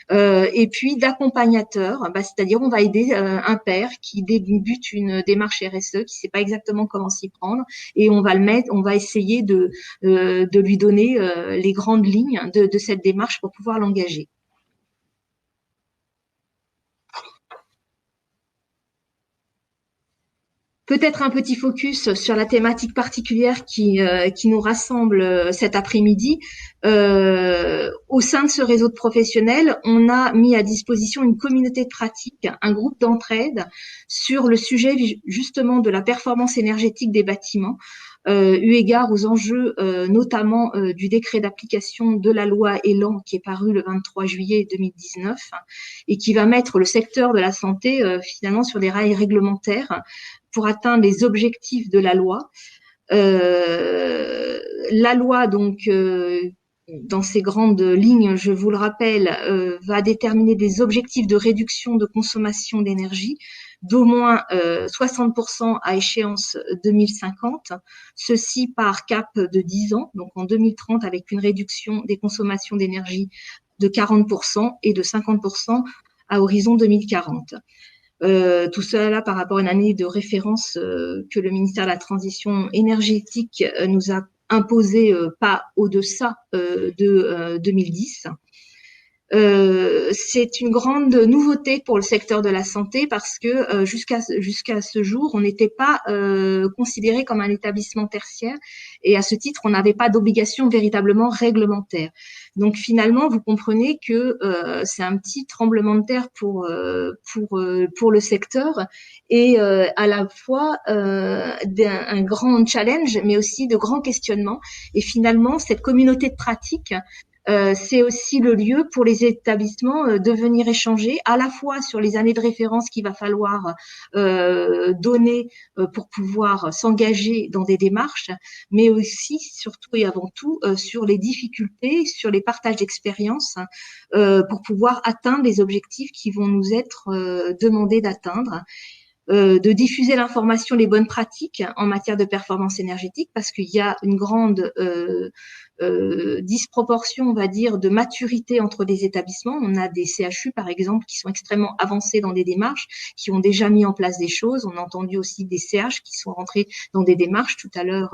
Et puis d'accompagnateur, c'est-à-dire on va aider un père qui débute une démarche RSE, qui ne sait pas exactement comment s'y prendre, et on va essayer de lui donner les grandes lignes de cette démarche pour pouvoir l'engager. Peut-être un petit focus sur la thématique particulière qui nous rassemble cet après-midi. Au sein de ce réseau de professionnels, on a mis à disposition une communauté de pratique, un groupe d'entraide sur le sujet justement de la performance énergétique des bâtiments, eu égard aux enjeux notamment du décret d'application de la loi Elan qui est paru le 23 juillet 2019 et qui va mettre le secteur de la santé finalement sur des rails réglementaires pour atteindre les objectifs de la loi. La loi, donc, dans ses grandes lignes, je vous le rappelle, va déterminer des objectifs de réduction de consommation d'énergie d'au moins 60% à échéance 2050, ceci par cap de 10 ans, donc en 2030 avec une réduction des consommations d'énergie de 40% et de 50% à horizon 2040. Tout cela par rapport à une année de référence que le ministère de la Transition énergétique nous a imposé pas au-deçà de 2010. C'est une grande nouveauté pour le secteur de la santé parce que jusqu'à ce jour, on n'était pas considéré comme un établissement tertiaire et à ce titre, on n'avait pas d'obligation véritablement réglementaire. Donc finalement, vous comprenez que c'est un petit tremblement de terre pour le secteur et à la fois un grand challenge, mais aussi de grands questionnements. Et finalement, cette communauté de pratique c'est aussi le lieu pour les établissements de venir échanger à la fois sur les années de référence qu'il va falloir donner pour pouvoir s'engager dans des démarches, mais aussi, surtout et avant tout, sur les difficultés, sur les partages d'expériences pour pouvoir atteindre les objectifs qui vont nous être demandés d'atteindre. De diffuser l'information, les bonnes pratiques en matière de performance énergétique, parce qu'il y a une grande disproportion, on va dire, de maturité entre les établissements. On a des CHU, par exemple, qui sont extrêmement avancés dans des démarches, qui ont déjà mis en place des choses. On a entendu aussi des CH qui sont rentrés dans des démarches. Tout à l'heure,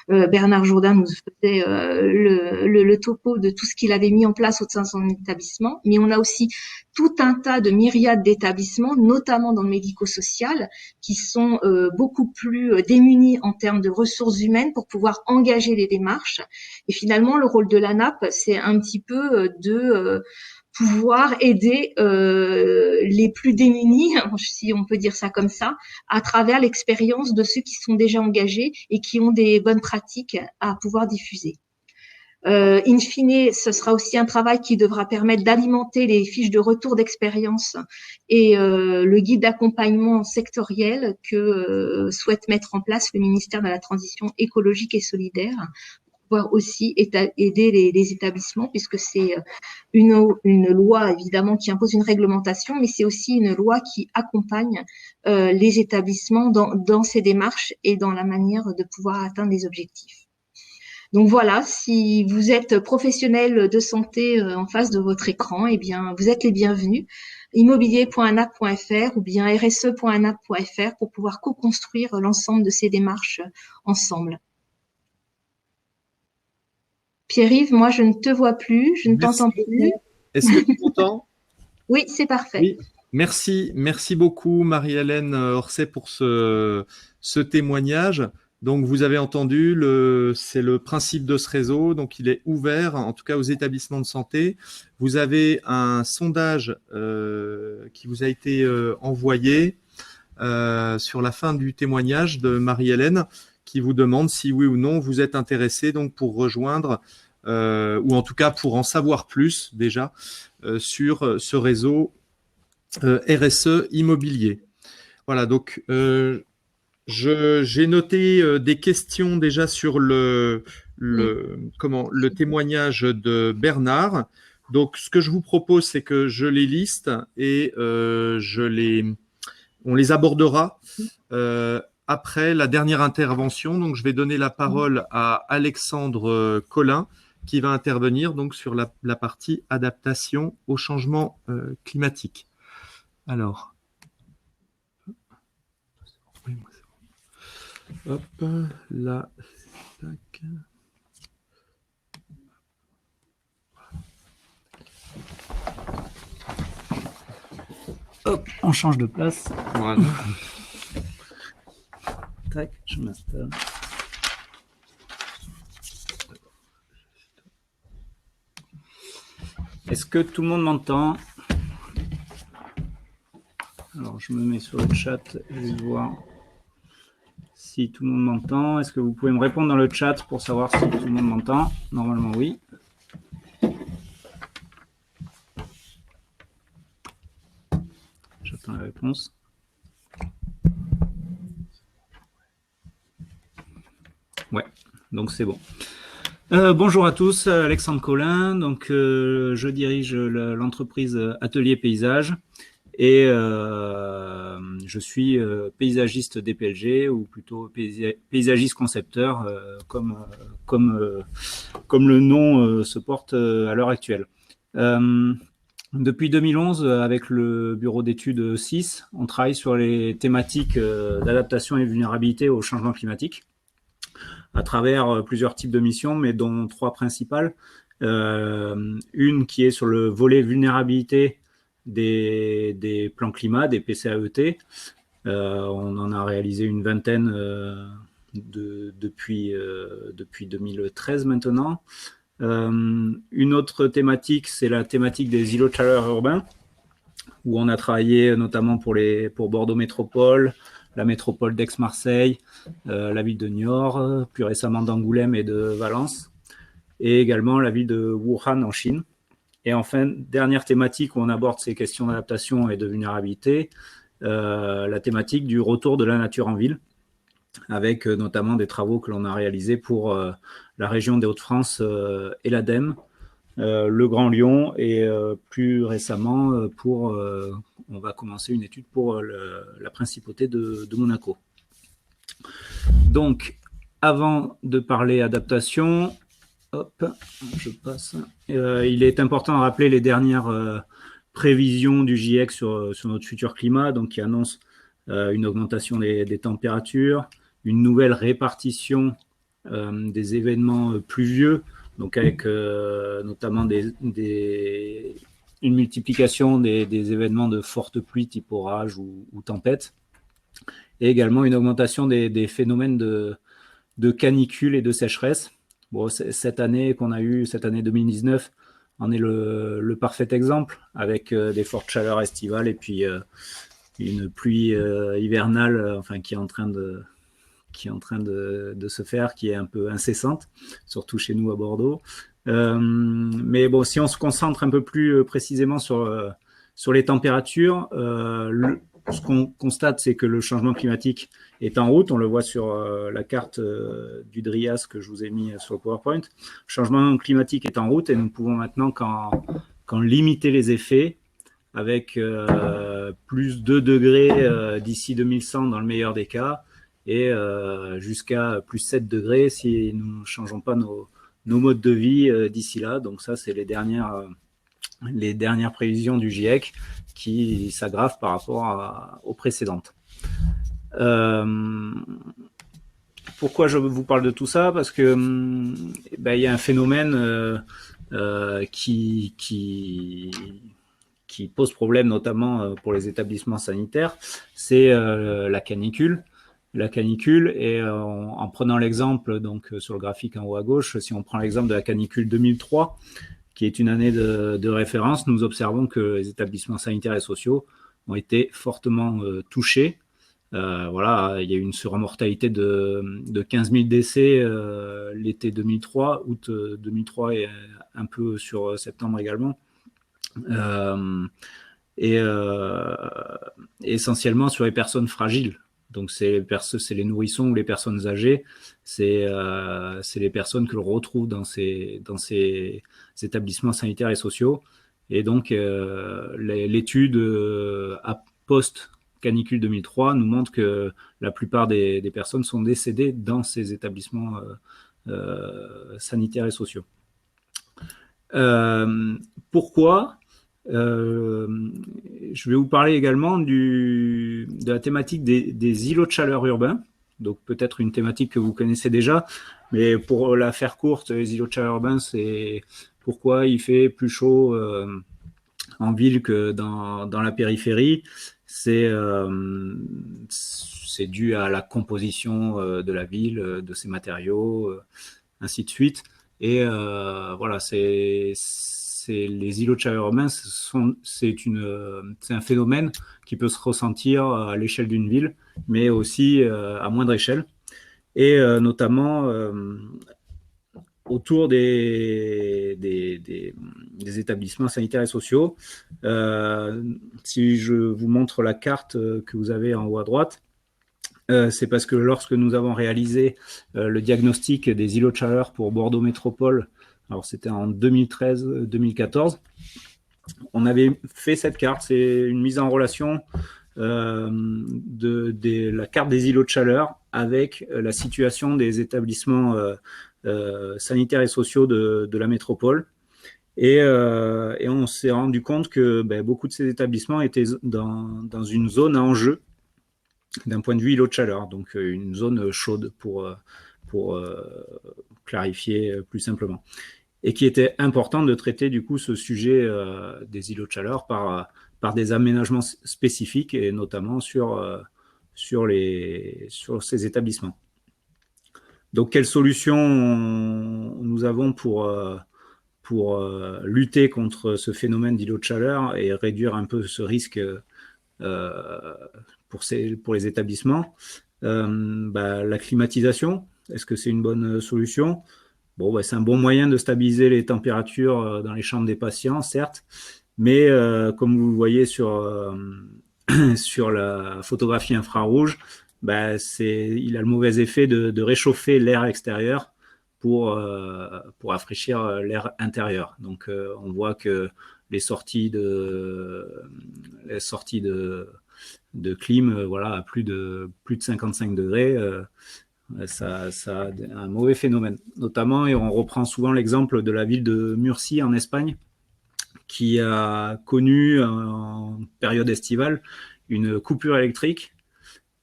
Bernard Jourdain nous faisait le topo de tout ce qu'il avait mis en place au sein de son établissement. Mais on a aussi tout un tas de myriades d'établissements, notamment dans le médico-social, qui sont beaucoup plus démunis en termes de ressources humaines pour pouvoir engager les démarches. Et finalement, le rôle de l'ANAP, c'est un petit peu de pouvoir aider les plus démunis, si on peut dire ça comme ça, à travers l'expérience de ceux qui sont déjà engagés et qui ont des bonnes pratiques à pouvoir diffuser. In fine, ce sera aussi un travail qui devra permettre d'alimenter les fiches de retour d'expérience et le guide d'accompagnement sectoriel que souhaite mettre en place le ministère de la Transition écologique et solidaire, pour pouvoir aussi aider les établissements, puisque c'est une loi évidemment qui impose une réglementation, mais c'est aussi une loi qui accompagne les établissements dans ces démarches et dans la manière de pouvoir atteindre les objectifs. Donc voilà, si vous êtes professionnel de santé en face de votre écran, eh bien, vous êtes les bienvenus. Immobilier.anap.fr ou bien rse.anap.fr pour pouvoir co-construire l'ensemble de ces démarches ensemble. Pierre-Yves, moi, je ne te vois plus, je ne t'entends plus. Est-ce que tu m'entends? Oui, c'est parfait. Oui. Merci beaucoup Marie-Hélène Orset pour ce témoignage. Donc, vous avez entendu, c'est le principe de ce réseau. Donc, il est ouvert, en tout cas aux établissements de santé. Vous avez un sondage qui vous a été envoyé sur la fin du témoignage de Marie-Hélène qui vous demande si oui ou non vous êtes intéressé donc pour rejoindre ou en tout cas pour en savoir plus déjà sur ce réseau RSE immobilier. Voilà, donc j'ai noté des questions déjà sur le témoignage de Bernard. Donc, ce que je vous propose, c'est que je les liste et on les abordera après la dernière intervention. Donc, je vais donner la parole à Alexandre Collin qui va intervenir donc sur la partie adaptation au changement climatique. Alors, hop, là, tac. Hop, on change de place. Voilà. Tac, je m'installe. Est-ce que tout le monde m'entend? Alors, je me mets sur le chat et je vais voir si tout le monde m'entend. Est-ce que vous pouvez me répondre dans le chat pour savoir si tout le monde m'entend? Normalement, oui. J'attends la réponse. Ouais, donc c'est bon. Bonjour à tous, Alexandre Collin. Donc, je dirige l'entreprise Atelier Paysage. Et je suis paysagiste DPLG ou plutôt paysagiste concepteur comme le nom se porte à l'heure actuelle. Depuis 2011, avec le bureau d'études 6, on travaille sur les thématiques d'adaptation et vulnérabilité au changement climatique à travers plusieurs types de missions, mais dont 3 principales. une qui est sur le volet vulnérabilité des plans climat, des PCAET. On en a réalisé une vingtaine depuis 2013 maintenant. Une autre thématique, c'est la thématique des îlots de chaleur urbains, où on a travaillé notamment pour Bordeaux Métropole, la métropole d'Aix-Marseille, la ville de Niort, plus récemment d'Angoulême et de Valence, et également la ville de Wuhan en Chine. Et enfin, dernière thématique où on aborde ces questions d'adaptation et de vulnérabilité, la thématique du retour de la nature en ville, avec notamment des travaux que l'on a réalisés pour la région des Hauts-de-France et l'ADEME, le Grand Lyon, et plus récemment, on va commencer une étude pour la principauté de Monaco. Donc, avant de parler adaptation, hop, je passe. Il est important de rappeler les dernières prévisions du GIEC sur notre futur climat, donc qui annonce une augmentation des températures, une nouvelle répartition des événements pluvieux, donc avec notamment une multiplication des événements de fortes pluies type orage ou tempête, et également une augmentation des phénomènes de canicule et de sécheresse. Bon, cette année qu'on a eue, cette année 2019, en est le parfait exemple, avec des fortes chaleurs estivales et puis une pluie hivernale, enfin qui est en train de se faire, qui est un peu incessante, surtout chez nous à Bordeaux. Mais bon, si on se concentre un peu plus précisément sur les températures, ce qu'on constate, c'est que le changement climatique est en route. On le voit sur la carte du DRIAS que je vous ai mis sur le PowerPoint. Le changement climatique est en route et nous pouvons maintenant qu'en limiter les effets avec plus 2 degrés d'ici 2100 dans le meilleur des cas, et jusqu'à plus 7 degrés si nous ne changeons pas nos modes de vie d'ici là. Donc ça, c'est les dernières prévisions du GIEC qui s'aggravent par rapport aux précédentes. Pourquoi je vous parle de tout ça? Parce que il y a un phénomène qui pose problème, notamment pour les établissements sanitaires, c'est la canicule. La canicule, et en prenant l'exemple, donc sur le graphique en haut à gauche, si on prend l'exemple de la canicule 2003, qui est une année de référence, nous observons que les établissements sanitaires et sociaux ont été fortement touchés. Voilà, il y a eu une surmortalité de 15 000 décès l'été 2003, août 2003 et un peu sur septembre également. Essentiellement sur les personnes fragiles. Donc c'est les nourrissons ou les personnes âgées, c'est les personnes que l'on retrouve dans ces établissements sanitaires et sociaux. Et donc l'étude post-canicule 2003 nous montre que la plupart des personnes sont décédées dans ces établissements sanitaires et sociaux. Pourquoi ? Je vais vous parler également de la thématique des îlots de chaleur urbains, donc peut-être une thématique que vous connaissez déjà, mais pour la faire courte, les îlots de chaleur urbains, c'est pourquoi il fait plus chaud en ville que dans la périphérie. C'est dû à la composition de la ville, de ses matériaux, ainsi de suite. Et voilà, les îlots de chaleur urbains, c'est un phénomène qui peut se ressentir à l'échelle d'une ville, mais aussi à moindre échelle, et notamment autour des établissements sanitaires et sociaux. Si je vous montre la carte que vous avez en haut à droite, c'est parce que lorsque nous avons réalisé le diagnostic des îlots de chaleur pour Bordeaux Métropole, alors c'était en 2013-2014, on avait fait cette carte. C'est une mise en relation de la carte des îlots de chaleur avec la situation des établissements sanitaires et sociaux de la métropole. Et on s'est rendu compte que beaucoup de ces établissements étaient dans une zone à enjeu d'un point de vue îlot de chaleur, donc une zone chaude pour clarifier plus simplement. et qui était important de traiter du coup ce sujet des îlots de chaleur par des aménagements spécifiques et notamment sur ces établissements. Donc, quelles solutions nous avons pour lutter contre ce phénomène d'îlot de chaleur et réduire un peu ce risque pour les établissements? La climatisation, est-ce que c'est une bonne solution? Bon, c'est un bon moyen de stabiliser les températures dans les chambres des patients, certes, mais comme vous le voyez sur la photographie infrarouge, il a le mauvais effet de réchauffer l'air extérieur pour rafraîchir l'air intérieur. Donc, on voit que les sorties de clim, à plus de 55 degrés, ça a un mauvais phénomène. Notamment, et on reprend souvent l'exemple de la ville de Murcie en Espagne, qui a connu en période estivale une coupure électrique.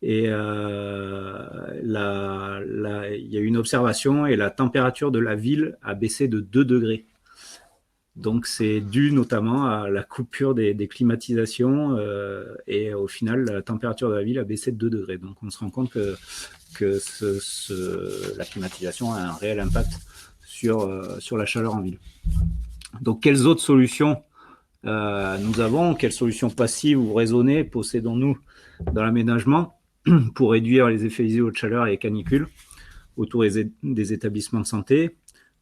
Et il y a eu une observation et la température de la ville a baissé de 2 degrés. Donc, c'est dû notamment à la coupure des climatisations et au final, la température de la ville a baissé de 2 degrés. Donc, on se rend compte que la climatisation a un réel impact sur la chaleur en ville. Donc, quelles autres solutions nous avons? Quelles solutions passives ou raisonnées possédons-nous dans l'aménagement pour réduire les effets d'îlots de chaleur et les canicules autour des établissements de santé?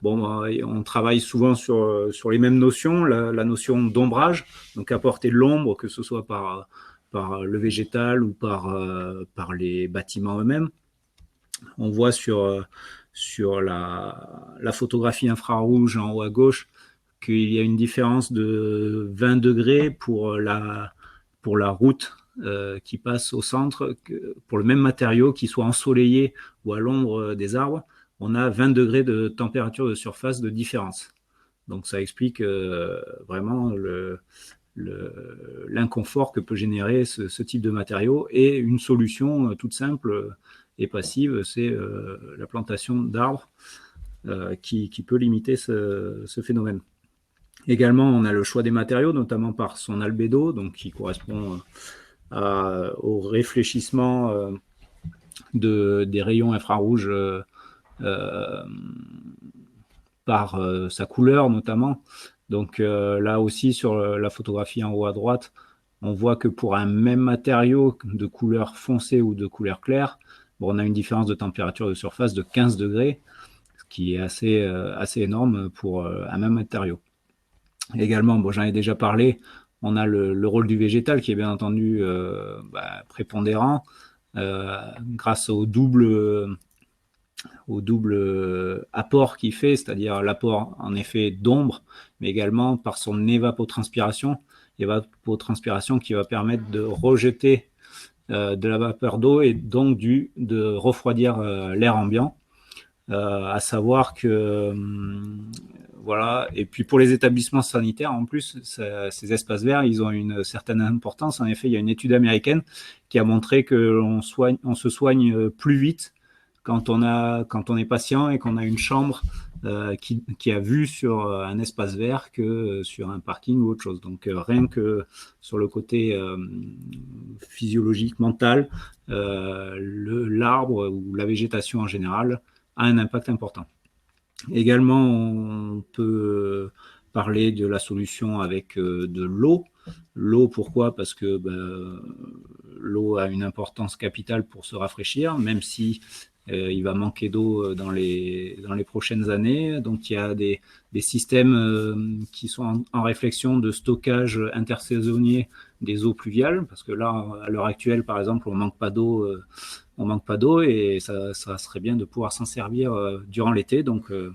On travaille souvent sur les mêmes notions, la notion d'ombrage, donc apporter de l'ombre, que ce soit par le végétal ou par les bâtiments eux-mêmes. On voit sur la photographie infrarouge en haut à gauche qu'il y a une différence de 20 degrés pour la route qui passe au centre, pour le même matériau, qu'il soit ensoleillé ou à l'ombre des arbres, on a 20 degrés de température de surface de différence. Donc ça explique vraiment l'inconfort que peut générer ce type de matériau. Et une solution toute simple et passive, c'est la plantation d'arbres qui peut limiter ce phénomène. Également, on a le choix des matériaux, notamment par son albédo, donc qui correspond au réfléchissement des rayons infrarouges par sa couleur notamment. Donc là aussi, sur la photographie en haut à droite, on voit que pour un même matériau de couleur foncée ou de couleur claire, on a une différence de température de surface de 15 degrés, ce qui est assez énorme pour un même matériau. Également, j'en ai déjà parlé, on a le rôle du végétal qui est bien entendu prépondérant grâce au double apport qu'il fait, c'est-à-dire l'apport en effet d'ombre, mais également par son évapotranspiration qui va permettre de rejeter de la vapeur d'eau et donc de refroidir l'air ambiant. À savoir que et puis pour les établissements sanitaires, en plus, ces espaces verts, ils ont une certaine importance. En effet, il y a une étude américaine qui a montré qu'on se soigne plus vite quand on est patient et qu'on a une chambre qui a vue sur un espace vert que sur un parking ou autre chose. Donc rien que sur le côté physiologique, mental, l'arbre ou la végétation en général a un impact important. Également, on peut parler de la solution avec de l'eau. L'eau, pourquoi? Parce que l'eau a une importance capitale pour se rafraîchir, même si il va manquer d'eau dans les prochaines années. Donc, il y a des systèmes qui sont en réflexion de stockage intersaisonnier des eaux pluviales, parce que là, à l'heure actuelle, par exemple, on manque pas d'eau et ça serait bien de pouvoir s'en servir durant l'été. Donc, il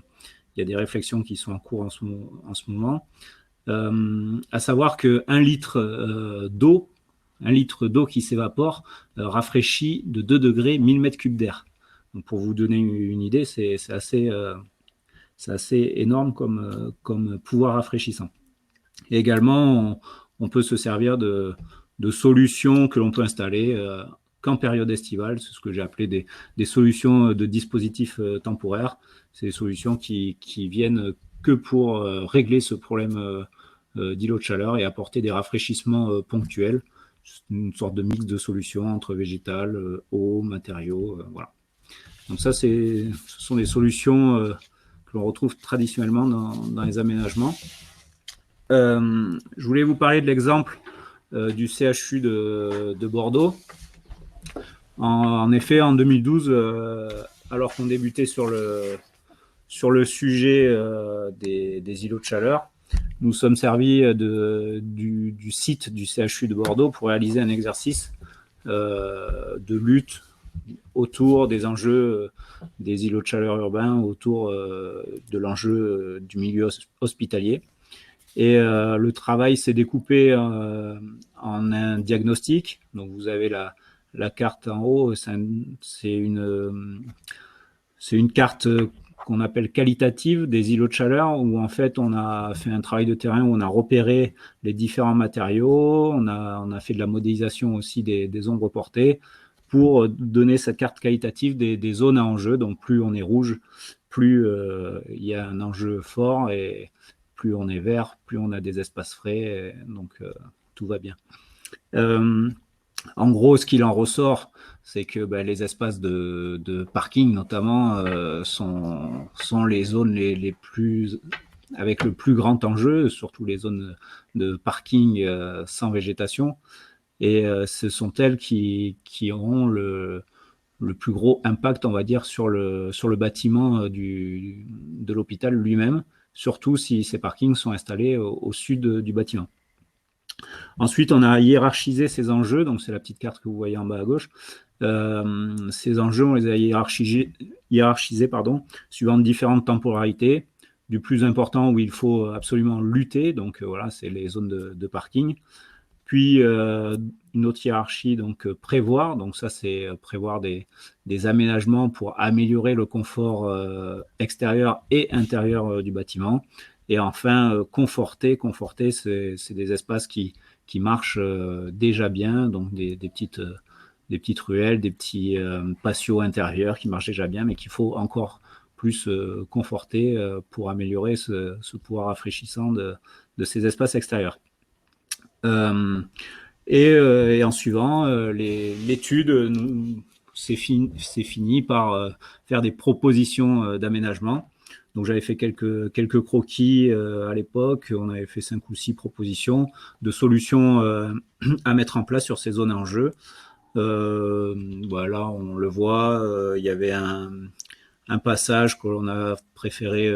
y a des réflexions qui sont en cours en ce moment. À savoir qu'un litre d'eau qui s'évapore rafraîchit de 2 degrés 1000 mètres cubes d'air. Donc, pour vous donner une idée, c'est assez énorme comme pouvoir rafraîchissant. Et également, on peut se servir de solutions que l'on peut installer qu'en période estivale. C'est ce que j'ai appelé des solutions de dispositifs temporaires. C'est des solutions qui viennent que pour régler ce problème d'îlot de chaleur et apporter des rafraîchissements ponctuels, une sorte de mix de solutions entre végétal, eau, matériaux, voilà. Donc ça, ce sont des solutions que l'on retrouve traditionnellement dans les aménagements. Je voulais vous parler de l'exemple du CHU de Bordeaux. En effet, en 2012, alors qu'on débutait sur le sujet des îlots de chaleur, nous sommes servis du site du CHU de Bordeaux pour réaliser un exercice de lutte autour des enjeux des îlots de chaleur urbains, autour de l'enjeu du milieu hospitalier. Et le travail s'est découpé en un diagnostic. Donc vous avez la carte en haut, c'est une carte qu'on appelle qualitative des îlots de chaleur, où en fait on a fait un travail de terrain où on a repéré les différents matériaux, on a fait de la modélisation aussi des ombres portées pour donner cette carte qualitative des zones à enjeu. Donc plus on est rouge, plus il y a un enjeu fort, et plus on est vert, plus on a des espaces frais, donc tout va bien. En gros, ce qu'il en ressort, c'est que les espaces de parking, notamment, sont les zones les plus avec le plus grand enjeu, surtout les zones de parking sans végétation. Et ce sont elles qui auront le plus gros impact, on va dire, sur le bâtiment de l'hôpital lui-même, surtout si ces parkings sont installés au sud du bâtiment. Ensuite, on a hiérarchisé ces enjeux, donc c'est la petite carte que vous voyez en bas à gauche. Ces enjeux, on les a hiérarchisés suivant différentes temporalités. Du plus important où il faut absolument lutter, donc voilà, c'est les zones de parking. Puis une autre hiérarchie, donc prévoir, donc ça c'est prévoir des aménagements pour améliorer le confort extérieur et intérieur du bâtiment. Et enfin, conforter, c'est des espaces qui marchent déjà bien, donc des petites ruelles, des petits patios intérieurs qui marchent déjà bien, mais qu'il faut encore plus conforter pour améliorer ce pouvoir rafraîchissant de ces espaces extérieurs. Et en suivant, l'étude, c'est fini par faire des propositions d'aménagement. Donc j'avais fait quelques croquis à l'époque, on avait fait 5 ou 6 propositions de solutions à mettre en place sur ces zones en jeu. Voilà, on le voit, il y avait un passage que l'on a préféré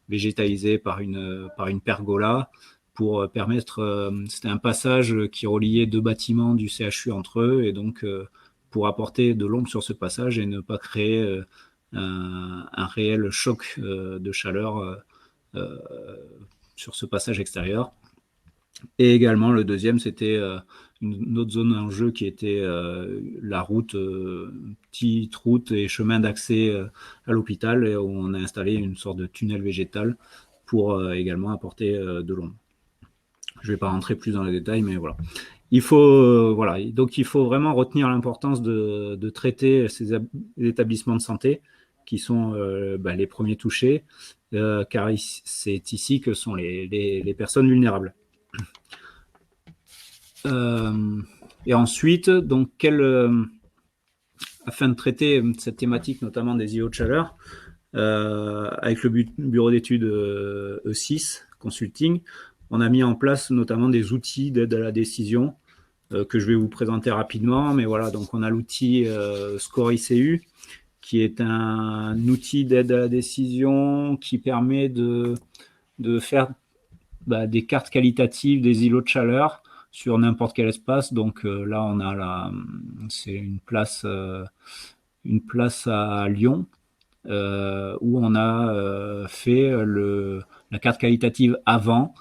végétaliser par une pergola pour permettre, c'était un passage qui reliait 2 bâtiments du CHU entre eux, et donc pour apporter de l'ombre sur ce passage et ne pas créer un réel choc de chaleur sur ce passage extérieur. Et également, le deuxième, c'était une autre zone en jeu qui était la route, petite route et chemin d'accès à l'hôpital, où on a installé une sorte de tunnel végétal pour également apporter de l'ombre. Je ne vais pas rentrer plus dans les détails, mais voilà. Donc il faut vraiment retenir l'importance de traiter ces établissements de santé qui sont les premiers touchés, car c'est ici que sont les personnes vulnérables. Et ensuite, donc, afin de traiter cette thématique, notamment des îlots de chaleur, avec le bureau d'études E6 Consulting, on a mis en place notamment des outils d'aide à la décision que je vais vous présenter rapidement. Mais voilà, donc on a l'outil Score ICU, qui est un outil d'aide à la décision qui permet de faire des cartes qualitatives des îlots de chaleur sur n'importe quel espace. Donc là, on a c'est une place à Lyon où on a fait la carte qualitative avant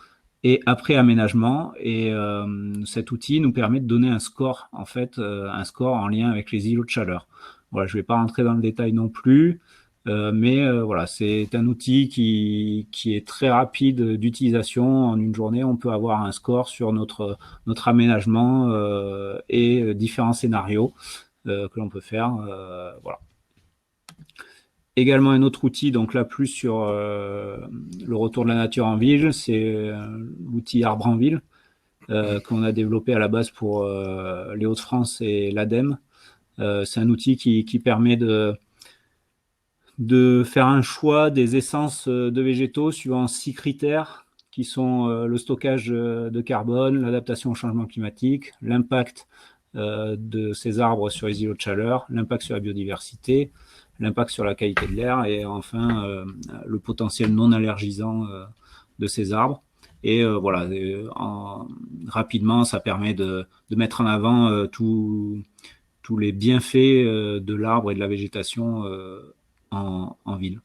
et après aménagement, et cet outil nous permet de donner un score, en fait, un score en lien avec les îlots de chaleur. Voilà, je ne vais pas rentrer dans le détail non plus, mais voilà, c'est un outil qui est très rapide d'utilisation. En une journée, on peut avoir un score sur notre aménagement et différents scénarios que l'on peut faire. Voilà. également un autre outil, donc là plus sur le retour de la nature en ville, c'est l'outil Arbre en ville qu'on a développé à la base pour les Hauts-de-France et l'ADEME. C'est un outil qui permet de faire un choix des essences de végétaux suivant 6 critères qui sont le stockage de carbone, l'adaptation au changement climatique, l'impact de ces arbres sur les îlots de chaleur, l'impact sur la biodiversité, l'impact sur la qualité de l'air et enfin le potentiel non allergisant de ces arbres. Et voilà, rapidement, ça permet de mettre en avant tous les bienfaits de l'arbre et de la végétation en ville.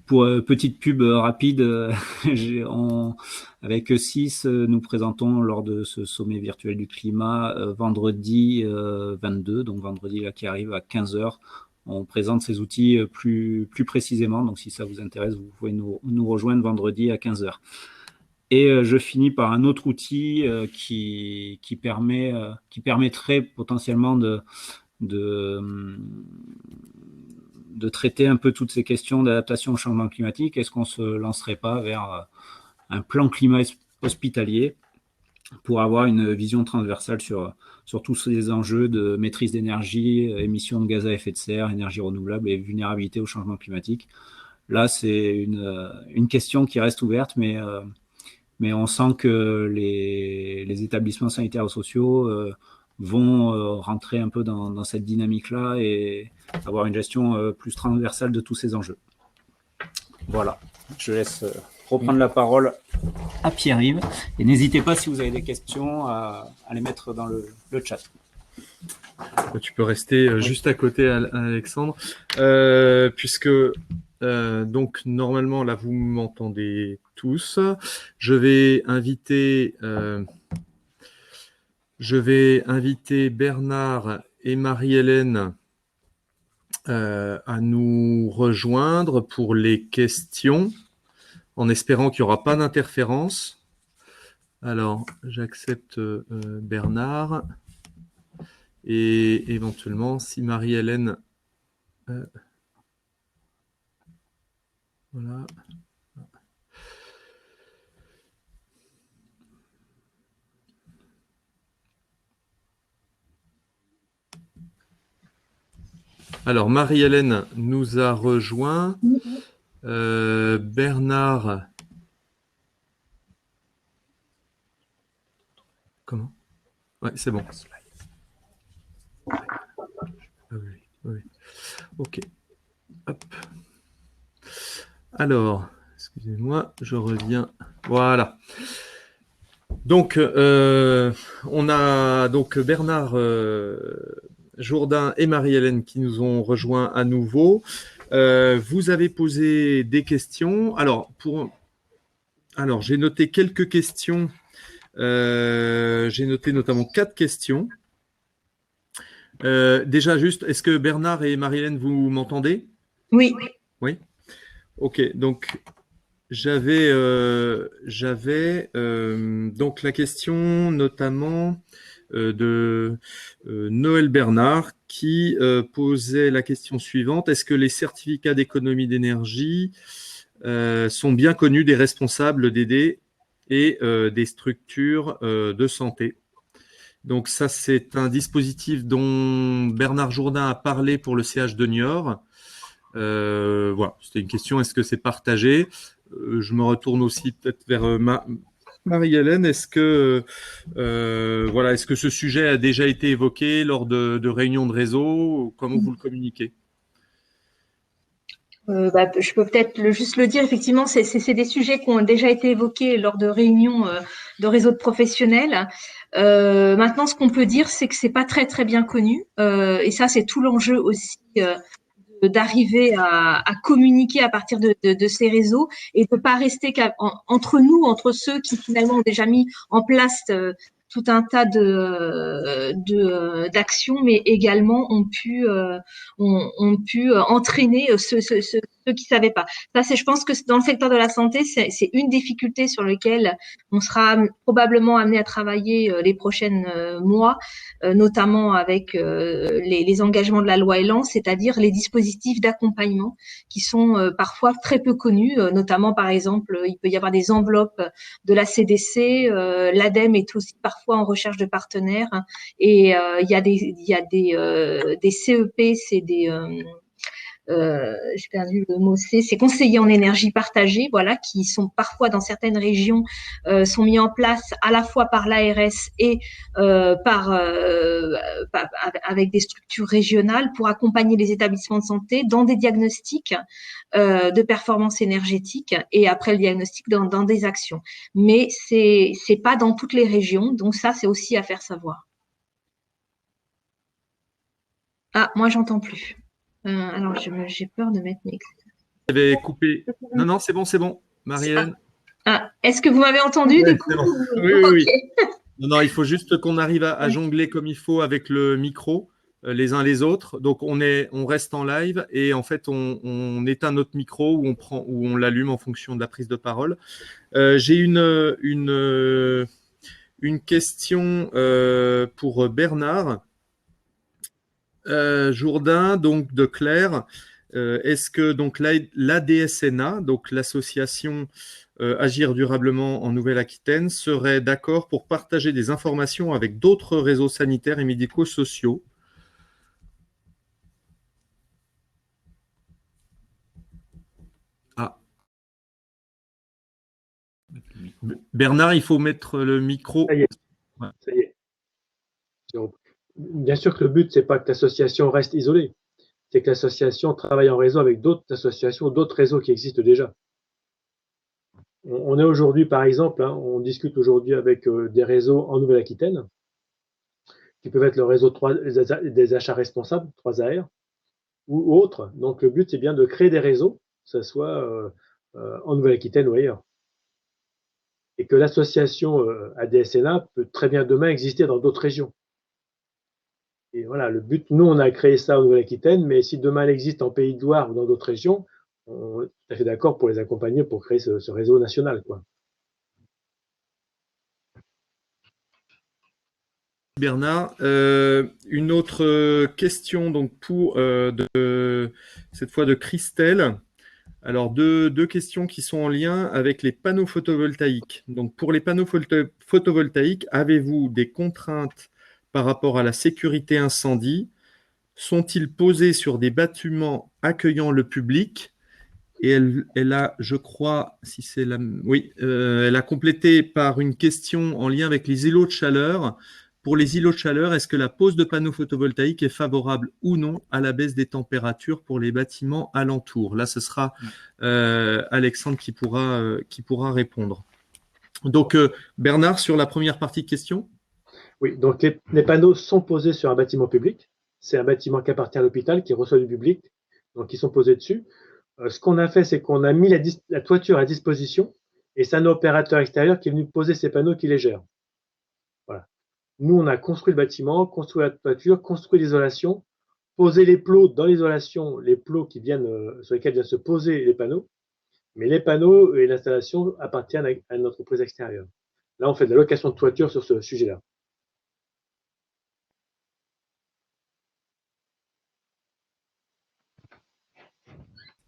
Pour petite pub rapide, avec 6, nous présentons lors de ce sommet virtuel du climat vendredi 22, donc vendredi là qui arrive à 15h. On présente ces outils plus précisément, donc si ça vous intéresse, vous pouvez nous rejoindre vendredi à 15h. Et je finis par un autre outil qui permettrait potentiellement de traiter un peu toutes ces questions d'adaptation au changement climatique. Est-ce qu'on ne se lancerait pas vers un plan climat hospitalier pour avoir une vision transversale sur tous ces enjeux de maîtrise d'énergie, émissions de gaz à effet de serre, énergie renouvelable et vulnérabilité au changement climatique? Là, c'est une question qui reste ouverte, mais on sent que les établissements sanitaires et sociaux vont rentrer un peu dans cette dynamique-là et avoir une gestion plus transversale de tous ces enjeux. Voilà, je laisse reprendre la parole à Pierre-Yves et n'hésitez pas si vous avez des questions à les mettre dans le chat. Tu peux rester juste à côté, Alexandre, puisque donc normalement là vous m'entendez tous. Je vais inviter Bernard et Marie-Hélène à nous rejoindre pour les questions, en espérant qu'il n'y aura pas d'interférence. Alors, j'accepte Bernard. Et éventuellement, si Marie-Hélène... voilà. Alors, Marie-Hélène nous a rejoint. Bernard... Comment? Ouais, c'est bon. Oui. Ok. Hop. Alors, excusez-moi, je reviens. Voilà. Donc, on a donc Bernard Jourdain et Marie-Hélène qui nous ont rejoints à nouveau. Vous avez posé des questions. Alors, j'ai noté quelques questions. J'ai noté notamment 4 questions. Déjà, juste, est-ce que Bernard et Marie-Hélène, vous m'entendez? Oui. Oui. Ok, donc j'avais donc la question notamment de Noël Bernard qui posait la question suivante. Est-ce que les certificats d'économie d'énergie sont bien connus des responsables d'aider et des structures de santé? Donc ça, c'est un dispositif dont Bernard Jourdain a parlé pour le CH de Niort. Voilà, c'était une question, est-ce que c'est partagé? Je me retourne aussi peut-être vers Marie-Hélène. Est-ce que ce sujet a déjà été évoqué lors de réunions de réseau? Comment vous le communiquez? Je peux peut-être juste le dire, effectivement, c'est des sujets qui ont déjà été évoqués lors de réunions de réseaux de professionnels. Maintenant, ce qu'on peut dire, c'est que c'est pas très très bien connu, et ça, c'est tout l'enjeu aussi d'arriver à communiquer à partir de ces réseaux et de pas rester entre nous, entre ceux qui finalement ont déjà mis en place tout un tas d'actions, mais également ont pu entraîner ceux qui savaient pas. Ça, je pense que dans le secteur de la santé, c'est une difficulté sur laquelle on sera probablement amené à travailler les prochains mois, notamment avec les engagements de la loi Elan, c'est-à-dire les dispositifs d'accompagnement qui sont parfois très peu connus, notamment par exemple, il peut y avoir des enveloppes de la CDC, l'ADEME est aussi parfois en recherche de partenaires, et il y a des CEP, c'est des j'ai perdu le mot, c'est conseillers en énergie partagée, voilà, qui sont parfois dans certaines régions sont mis en place à la fois par l'ARS et avec des structures régionales pour accompagner les établissements de santé dans des diagnostics de performance énergétique et après le diagnostic dans des actions. Mais c'est pas dans toutes les régions, donc ça c'est aussi à faire savoir. Ah, moi j'entends plus. Alors, j'ai peur de mettre mes... J'avais coupé. Non, non, c'est bon, Marie-Hélène. Ah, est-ce que vous m'avez entendu Ouais, du coup? bon. Oui, okay. oui. Non, il faut juste qu'on arrive à jongler comme il faut avec le micro, les uns les autres. Donc, on reste en live et en fait, on éteint notre micro ou on l'allume en fonction de la prise de parole. J'ai une question pour Bernard. Jourdain, donc de Claire, est-ce que donc l'ADSNA, donc l'association Agir durablement en Nouvelle-Aquitaine, serait d'accord pour partager des informations avec d'autres réseaux sanitaires et médico-sociaux? Ah. Bernard, il faut mettre le micro. Ça y est. Ouais. Ça y est. Bien sûr que le but, c'est pas que l'association reste isolée, c'est que l'association travaille en réseau avec d'autres associations, d'autres réseaux qui existent déjà. On est aujourd'hui, par exemple, on discute aujourd'hui avec des réseaux en Nouvelle-Aquitaine, qui peuvent être le réseau des achats responsables, 3AR, ou autres. Donc le but, c'est bien de créer des réseaux, que ce soit en Nouvelle-Aquitaine ou ailleurs. Et que l'association ADSNA peut très bien demain exister dans d'autres régions. Et voilà, le but, nous, on a créé ça en Nouvelle-Aquitaine, mais si demain elle existe en Pays de Loire ou dans d'autres régions, on est tout à fait d'accord pour les accompagner pour créer ce réseau national, quoi. Bernard, une autre question donc cette fois de Christelle. Alors deux questions qui sont en lien avec les panneaux photovoltaïques. Donc pour les panneaux photovoltaïques, avez-vous des contraintes par rapport à la sécurité incendie? Sont-ils posés sur des bâtiments accueillant le public? Et elle a, je crois, si c'est la, oui, elle a complété par une question en lien avec les îlots de chaleur. Pour les îlots de chaleur, est-ce que la pose de panneaux photovoltaïques est favorable ou non à la baisse des températures pour les bâtiments alentours? Là, ce sera Alexandre qui pourra répondre. Donc, Bernard, sur la première partie de question. Oui, donc les panneaux sont posés sur un bâtiment public. C'est un bâtiment qui appartient à l'hôpital, qui reçoit du public, donc ils sont posés dessus. Ce qu'on a fait, c'est qu'on a mis la toiture à disposition et c'est un opérateur extérieur qui est venu poser ces panneaux qui les gère. Voilà. Nous, on a construit le bâtiment, construit la toiture, construit l'isolation, posé les plots dans l'isolation, les plots qui viennent, sur lesquels viennent se poser les panneaux. Mais les panneaux et l'installation appartiennent à une entreprise extérieure. Là, on fait de la location de toiture sur ce sujet-là.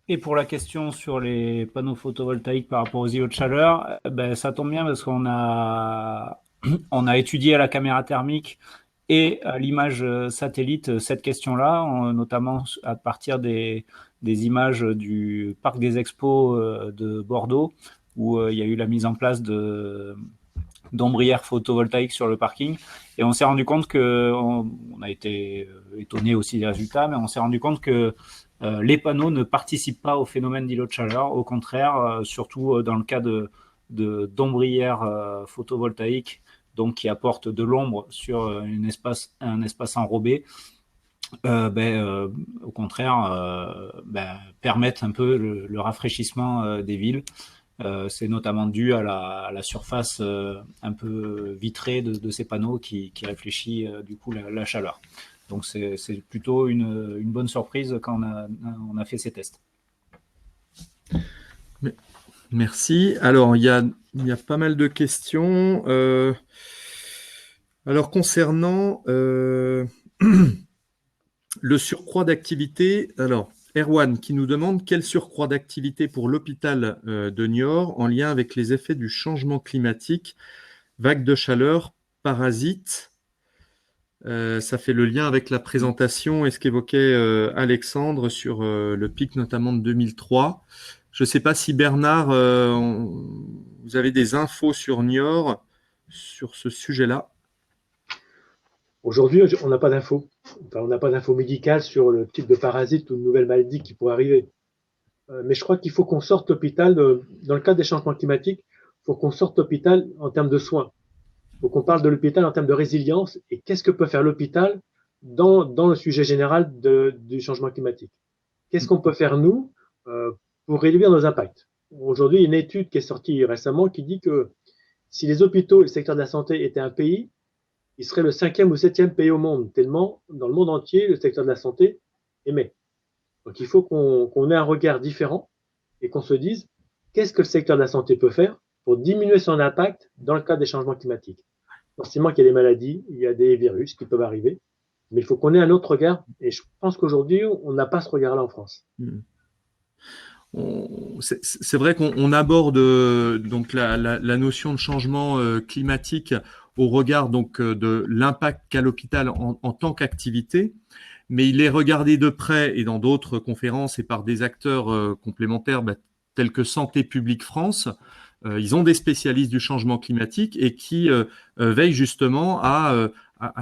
Et pour la question sur les panneaux photovoltaïques par rapport aux îlots de chaleur, ben, ça tombe bien parce qu'on a étudié à la caméra thermique et à l'image satellite cette question-là, notamment à partir des images du parc des expos de Bordeaux, où il y a eu la mise en place d'ombrières photovoltaïques sur le parking. Et on s'est rendu compte on a été étonné aussi des résultats, mais on s'est rendu compte que les panneaux ne participent pas au phénomène d'îlot de chaleur. Au contraire, surtout dans le cas d'ombrières photovoltaïques, donc qui apportent de l'ombre sur un espace enrobé, au contraire, permettent un peu le rafraîchissement des villes. C'est notamment dû à la surface un peu vitrée de ces panneaux qui réfléchit du coup la chaleur. Donc c'est plutôt une bonne surprise quand on a fait ces tests. Merci. Alors, il y a pas mal de questions. Alors, concernant le surcroît d'activité, alors, Erwan qui nous demande quel surcroît d'activité pour l'hôpital de Niort en lien avec les effets du changement climatique, vagues de chaleur, parasites. Ça fait le lien avec la présentation et ce qu'évoquait Alexandre sur le pic notamment de 2003. Je ne sais pas si Bernard, vous avez des infos sur Niort sur ce sujet-là. Aujourd'hui, on n'a pas d'infos. Enfin, on n'a pas d'infos médicales sur le type de parasite ou de nouvelle maladie qui pourrait arriver. Mais je crois qu'il faut qu'on sorte l'hôpital, dans le cadre des changements climatiques, il faut qu'on sorte l'hôpital en termes de soins. Il faut qu'on parle de l'hôpital en termes de résilience et qu'est-ce que peut faire l'hôpital dans le sujet général du changement climatique. Qu'est-ce qu'on peut faire, nous, pour réduire nos impacts? Aujourd'hui, il y a une étude qui est sortie récemment qui dit que si les hôpitaux et le secteur de la santé étaient un pays, il serait le 5e ou 7e pays au monde, tellement dans le monde entier, le secteur de la santé émet. Donc il faut qu'on ait un regard différent et qu'on se dise qu'est-ce que le secteur de la santé peut faire pour diminuer son impact dans le cadre des changements climatiques. Forcément qu'il y a des maladies, il y a des virus qui peuvent arriver, mais il faut qu'on ait un autre regard et je pense qu'aujourd'hui, on n'a pas ce regard-là en France. C'est vrai qu'on aborde donc la notion de changement climatique au regard donc de l'impact qu'a l'hôpital en tant qu'activité, mais il est regardé de près et dans d'autres conférences et par des acteurs complémentaires tels que Santé publique France. Ils ont des spécialistes du changement climatique et qui veillent justement à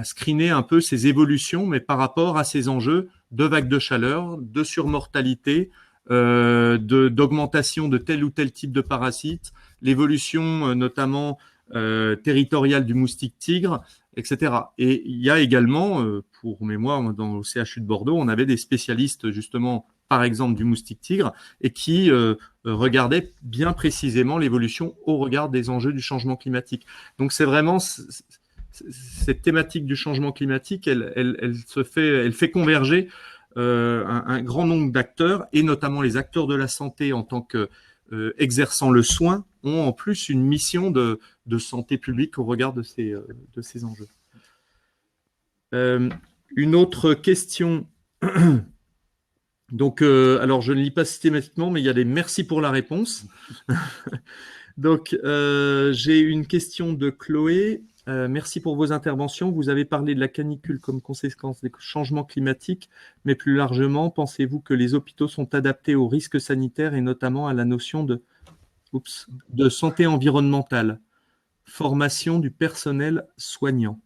screener un peu ces évolutions, mais par rapport à ces enjeux de vagues de chaleur, de surmortalité, d'augmentation de tel ou tel type de parasite, l'évolution notamment territoriale du moustique tigre, etc. Et il y a également, pour mémoire, dans le CHU de Bordeaux, on avait des spécialistes justement, par exemple, du moustique tigre, et qui regardaient bien précisément l'évolution au regard des enjeux du changement climatique. Donc c'est vraiment cette thématique du changement climatique, elle fait converger un grand nombre d'acteurs, et notamment les acteurs de la santé en tant que exerçant le soin, ont en plus une mission de santé publique au regard de ces enjeux. Une autre question. Donc, alors je ne lis pas systématiquement, mais il y a des merci pour la réponse. Donc, j'ai une question de Chloé. Merci pour vos interventions. Vous avez parlé de la canicule comme conséquence des changements climatiques, mais plus largement, pensez-vous que les hôpitaux sont adaptés aux risques sanitaires et notamment à la notion de santé environnementale, formation du personnel soignant?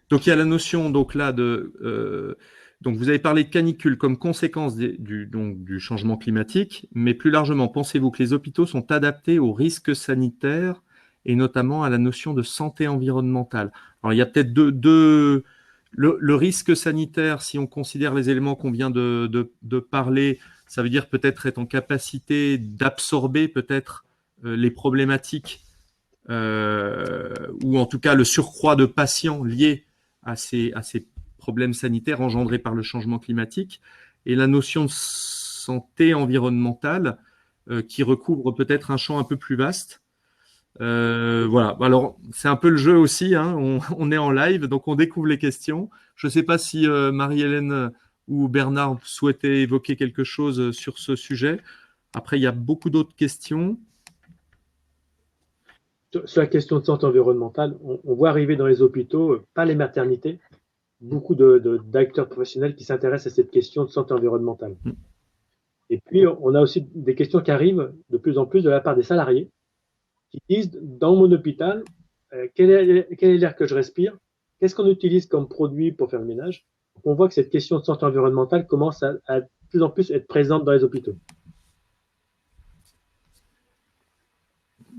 Donc il y a la notion donc là donc vous avez parlé de canicule comme conséquence du changement climatique, mais plus largement, pensez-vous que les hôpitaux sont adaptés aux risques sanitaires et notamment à la notion de santé environnementale? Alors il y a peut-être le risque sanitaire, si on considère les éléments qu'on vient de parler, ça veut dire peut-être être en capacité d'absorber peut-être les problématiques ou en tout cas le surcroît de patients liés à ces problèmes sanitaires engendrés par le changement climatique, et la notion de santé environnementale qui recouvre peut-être un champ un peu plus vaste. Voilà, alors c'est un peu le jeu aussi, hein. On est en live, donc on découvre les questions. Je ne sais pas si Marie-Hélène ou Bernard souhaitaient évoquer quelque chose sur ce sujet. Après, il y a beaucoup d'autres questions. Sur la question de santé environnementale, on voit arriver dans les hôpitaux, pas les maternités, beaucoup d'acteurs professionnels qui s'intéressent à cette question de santé environnementale. Et puis, on a aussi des questions qui arrivent de plus en plus de la part des salariés qui disent, dans mon hôpital, quel est l'air que je respire? Qu'est-ce qu'on utilise comme produit pour faire le ménage? Donc, on voit que cette question de santé environnementale commence à de plus en plus être présente dans les hôpitaux.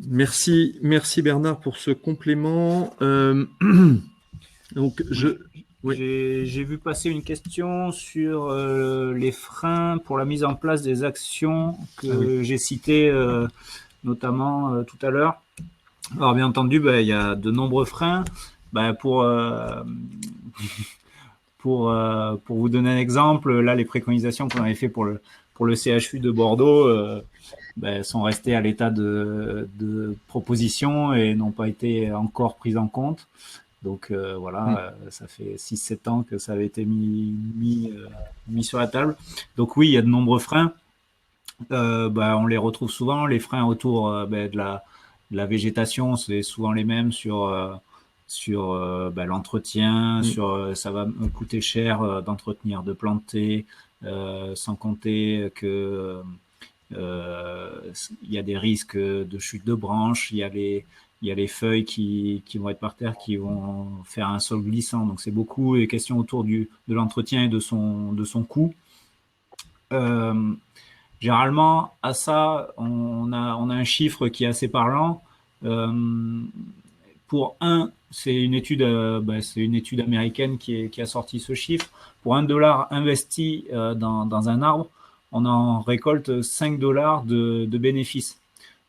Merci Bernard pour ce complément. Donc, oui. J'ai vu passer une question sur les freins pour la mise en place des actions que j'ai citées notamment tout à l'heure. Alors bien entendu, il y a de nombreux freins. Pour pour vous donner un exemple, là, les préconisations qu'on avait fait pour le CHU de Bordeaux sont restées à l'état de proposition et n'ont pas été encore prises en compte. Donc voilà, ça fait 6-7 ans que ça avait été mis sur la table. Donc oui, il y a de nombreux freins. On les retrouve souvent. Les freins autour de la végétation, c'est souvent les mêmes sur l'entretien, sur ça va me coûter cher d'entretenir, de planter, sans compter que il y a des risques de chute de branches, il y a les feuilles qui vont être par terre, qui vont faire un sol glissant. Donc c'est beaucoup les questions autour de l'entretien et de son coût. Généralement, à ça, on a un chiffre qui est assez parlant. C'est une étude américaine qui a sorti ce chiffre. Pour $1 investi dans un arbre, on en récolte 5 $ de bénéfices.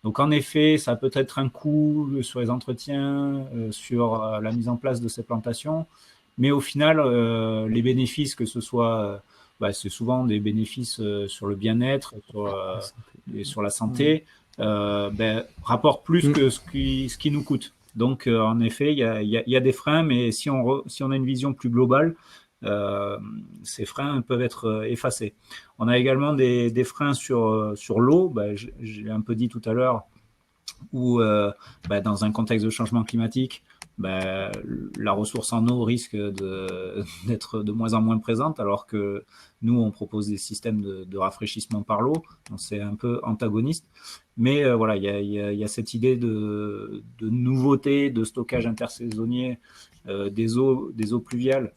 Donc en effet, ça peut être un coût sur les entretiens, sur la mise en place de ces plantations, mais au final, les bénéfices, que ce soit, c'est souvent des bénéfices sur le bien-être et sur la santé, rapportent plus que ce qui nous coûte. Donc en effet, il y a des freins, mais si on a une vision plus globale, ces freins peuvent être effacés. On a également des freins sur l'eau. J'ai un peu dit tout à l'heure, où dans un contexte de changement climatique, la ressource en eau risque d'être de moins en moins présente, alors que nous, on propose des systèmes de rafraîchissement par l'eau, donc c'est un peu antagoniste. Mais voilà, il y a cette idée de nouveauté, de stockage intersaisonnier des eaux pluviales,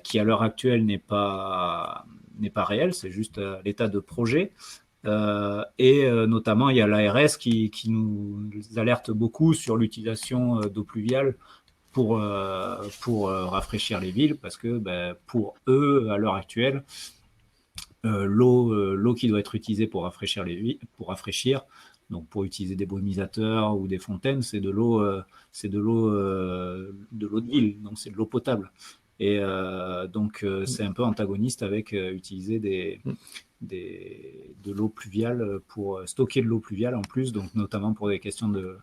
qui à l'heure actuelle n'est pas réel, c'est juste l'état de projet. Notamment, il y a l'ARS qui nous alerte beaucoup sur l'utilisation d'eau pluviale pour rafraîchir les villes, parce que pour eux, à l'heure actuelle, l'eau qui doit être utilisée pour rafraîchir les villes, donc pour utiliser des brumisateurs ou des fontaines, c'est de l'eau de ville, donc c'est de l'eau potable. Et donc c'est un peu antagoniste avec utiliser de l'eau pluviale pour stocker de l'eau pluviale en plus, donc notamment pour des questions de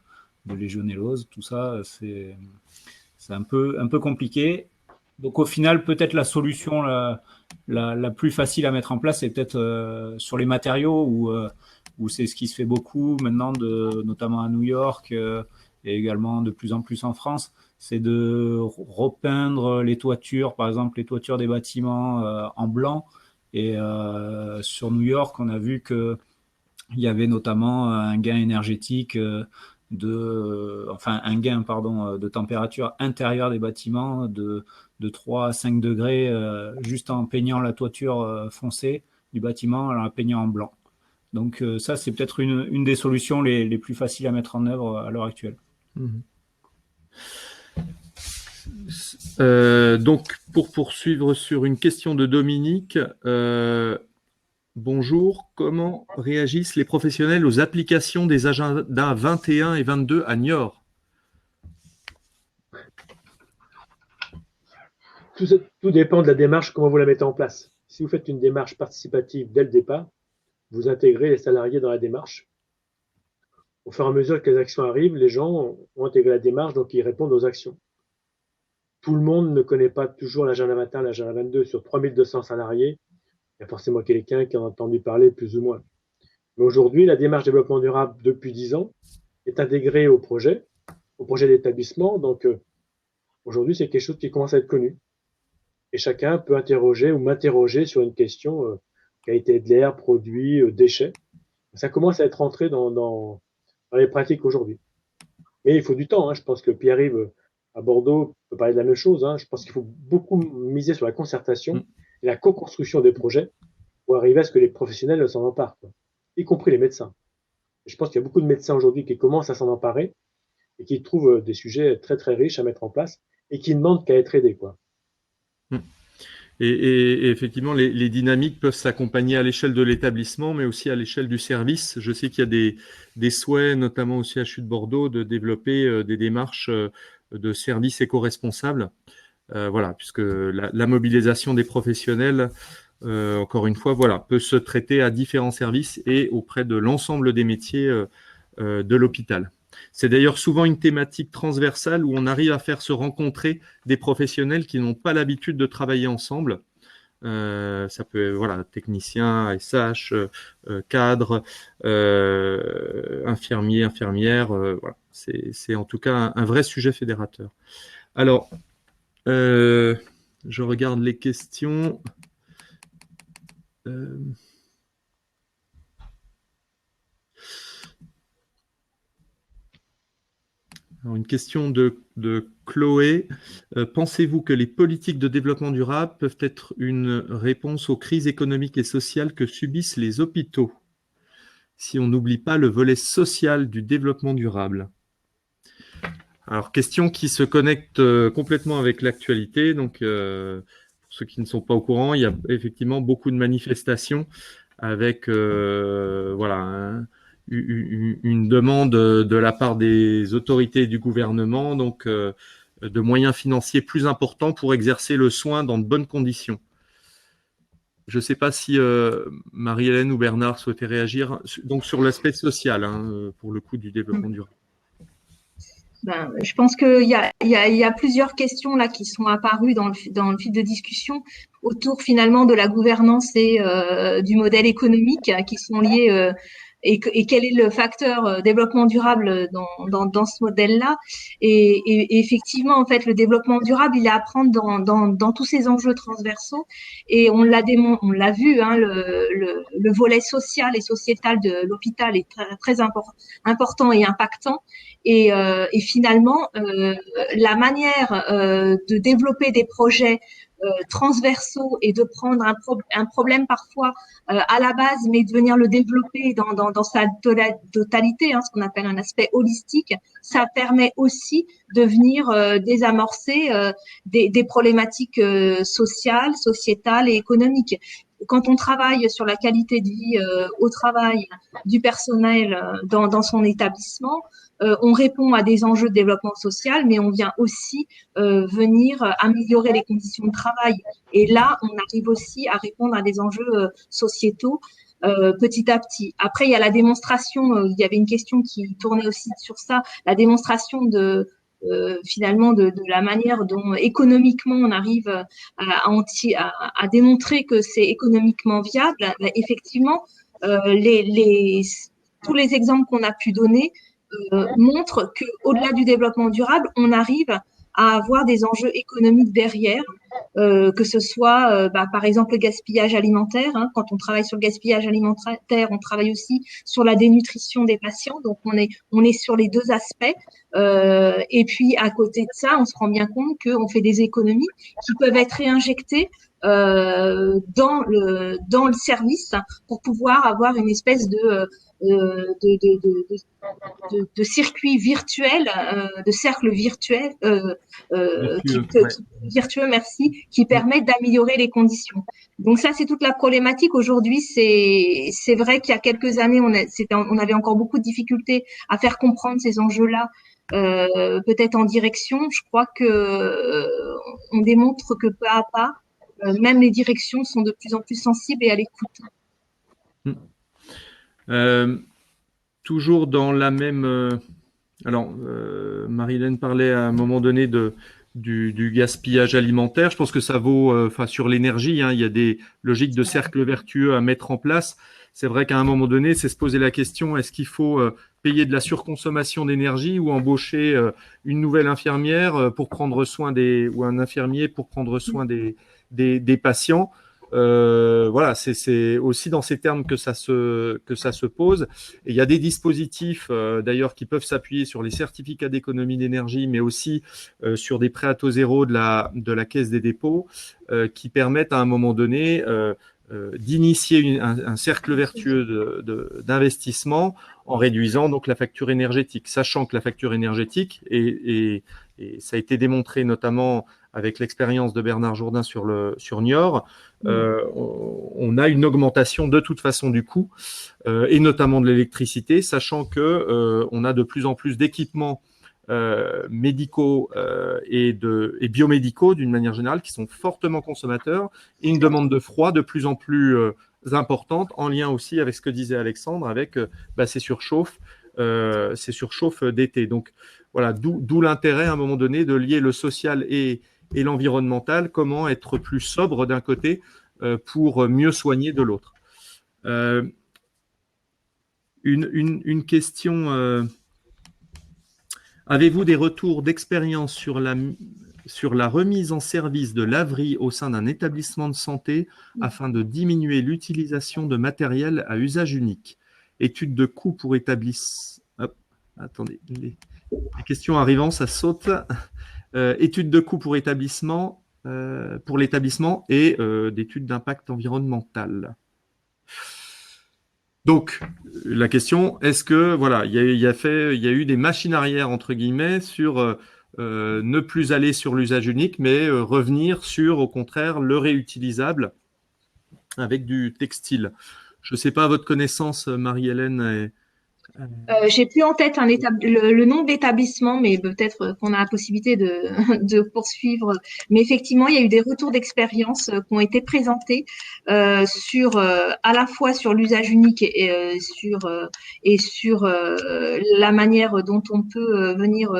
légionellose. Tout ça, c'est un peu compliqué. Donc au final, peut-être la solution la plus facile à mettre en place, c'est peut-être sur les matériaux, où c'est ce qui se fait beaucoup maintenant, notamment à New York et également de plus en plus en France, c'est de repeindre les toitures, par exemple les toitures des bâtiments en blanc. Et sur New York, on a vu qu'il y avait notamment un gain énergétique un gain de température intérieure des bâtiments de 3 à 5 degrés juste en peignant la toiture foncée du bâtiment, en la peignant en blanc. Donc ça, c'est peut-être une des solutions les plus faciles à mettre en œuvre à l'heure actuelle. Donc, pour poursuivre sur une question de Dominique, bonjour, comment réagissent les professionnels aux applications des agendas 21 et 22 à Niort? Tout dépend de la démarche, comment vous la mettez en place. Si vous faites une démarche participative dès le départ, vous intégrez les salariés dans la démarche. Au fur et à mesure que les actions arrivent, les gens ont intégré la démarche, donc ils répondent aux actions. Tout le monde ne connaît pas toujours l'agenda 21, l'agenda 22. Sur 3200 salariés, il y a forcément quelqu'un qui en a entendu parler plus ou moins. Mais aujourd'hui, la démarche développement durable depuis 10 ans est intégrée au projet d'établissement. Donc aujourd'hui, c'est quelque chose qui commence à être connu. Et chacun peut interroger ou m'interroger sur une question qualité de l'air, produits, déchets. Ça commence à être rentré dans les pratiques aujourd'hui. Mais il faut du temps. Je pense que Pierre-Yves à Bordeaux peut parler de la même chose. Je pense qu'il faut beaucoup miser sur la concertation et la co-construction des projets pour arriver à ce que les professionnels s'en emparent, y compris les médecins. Et je pense qu'il y a beaucoup de médecins aujourd'hui qui commencent à s'en emparer et qui trouvent des sujets très très riches à mettre en place et qui ne demandent qu'à être aidés, Et effectivement, les dynamiques peuvent s'accompagner à l'échelle de l'établissement, mais aussi à l'échelle du service. Je sais qu'il y a des souhaits, notamment au CHU de Bordeaux, de développer des démarches de services éco-responsables. Voilà, puisque la mobilisation des professionnels, encore une fois, voilà, peut se traiter à différents services et auprès de l'ensemble des métiers de l'hôpital. C'est d'ailleurs souvent une thématique transversale où on arrive à faire se rencontrer des professionnels qui n'ont pas l'habitude de travailler ensemble. Ça peut, voilà, technicien, ASH, cadre, infirmier, infirmière. Voilà. C'est en tout cas un vrai sujet fédérateur. Alors, je regarde les questions. Alors, une question de Chloé. Pensez-vous que les politiques de développement durable peuvent être une réponse aux crises économiques et sociales que subissent les hôpitaux, si on n'oublie pas le volet social du développement durable? Alors, question qui se connecte complètement avec l'actualité. Donc, pour ceux qui ne sont pas au courant, il y a effectivement beaucoup de manifestations avec voilà, une demande de la part des autorités et du gouvernement, donc de moyens financiers plus importants pour exercer le soin dans de bonnes conditions. Je ne sais pas si Marie-Hélène ou Bernard souhaitaient réagir donc sur l'aspect social, hein, pour le coup, du développement durable. Je pense qu'il y a plusieurs questions là qui sont apparues dans le fil de discussion autour finalement de la gouvernance et du modèle économique qui sont liés et quel est le facteur développement durable dans ce modèle-là. Et effectivement, en fait, le développement durable, il est à prendre dans tous ces enjeux transversaux. Et on l'a vu, hein, le volet social et sociétal de l'hôpital est très important et impactant. Et finalement, la manière de développer des projets transversaux et de prendre un problème parfois à la base, mais de venir le développer dans sa totalité, hein, ce qu'on appelle un aspect holistique, ça permet aussi de venir désamorcer des problématiques sociales, sociétales et économiques. Quand on travaille sur la qualité de vie au travail du personnel dans son établissement, on répond à des enjeux de développement social, mais on vient aussi venir améliorer les conditions de travail. Et là, on arrive aussi à répondre à des enjeux sociétaux petit à petit. Après, il y a la démonstration, il y avait une question qui tournait aussi sur ça, la démonstration finalement de la manière dont économiquement on arrive à démontrer que c'est économiquement viable. Effectivement, tous les exemples qu'on a pu donner montrent qu'au-delà du développement durable, on arrive à avoir des enjeux économiques derrière, que ce soit par exemple le gaspillage alimentaire. Hein, quand on travaille sur le gaspillage alimentaire, on travaille aussi sur la dénutrition des patients, donc on est sur les deux aspects. Et puis à côté de ça, on se rend bien compte qu'on fait des économies qui peuvent être réinjectées dans le service pour pouvoir avoir une espèce de circuit virtuel, de cercle virtuel, virtueux, merci, qui permet d'améliorer les conditions. Donc ça, c'est toute la problématique. Aujourd'hui, c'est vrai qu'il y a quelques années, on avait encore beaucoup de difficultés à faire comprendre ces enjeux-là, peut-être en direction. Je crois que on démontre que pas à pas, même les directions sont de plus en plus sensibles et à l'écoute. Toujours dans la même... alors, Marie-Hélène parlait à un moment donné du gaspillage alimentaire. Je pense que ça vaut sur l'énergie. Hein, il y a des logiques de cercle vertueux à mettre en place. C'est vrai qu'à un moment donné, c'est se poser la question, est-ce qu'il faut payer de la surconsommation d'énergie ou embaucher une nouvelle infirmière pour prendre soin ou un infirmier pour prendre soin des patients? Voilà, c'est aussi dans ces termes que ça se pose. Et il y a des dispositifs d'ailleurs qui peuvent s'appuyer sur les certificats d'économie d'énergie, mais aussi sur des prêts à taux zéro de la Caisse des dépôts qui permettent à un moment donné d'initier un cercle vertueux d'investissement en réduisant donc la facture énergétique, sachant que la facture énergétique, et ça a été démontré notamment avec l'expérience de Bernard Jourdain sur Niort, on a une augmentation de toute façon du coût, et notamment de l'électricité, sachant que on a de plus en plus d'équipements médicaux et biomédicaux d'une manière générale qui sont fortement consommateurs et une demande de froid de plus en plus importante, en lien aussi avec ce que disait Alexandre, avec ces surchauffes d'été. Donc voilà, d'où l'intérêt à un moment donné de lier le social et l'environnemental, comment être plus sobre d'un côté pour mieux soigner de l'autre. Une question, avez-vous des retours d'expérience sur la remise en service de laverie au sein d'un établissement de santé afin de diminuer l'utilisation de matériel à usage unique? Étude de coût pour établissement. Attendez, les questions arrivant, ça saute. Étude de coût pour l'établissement et d'études d'impact environnemental. Donc, la question, est-ce que, voilà, il y a eu des machines arrière, entre guillemets, sur ne plus aller sur l'usage unique, mais revenir sur, au contraire, le réutilisable avec du textile. Je ne sais pas, à votre connaissance, Marie-Hélène. J'ai plus en tête le nom d'établissement, mais peut-être qu'on a la possibilité de poursuivre. Mais effectivement, il y a eu des retours d'expérience qui ont été présentés sur à la fois sur l'usage unique et sur la manière dont on peut venir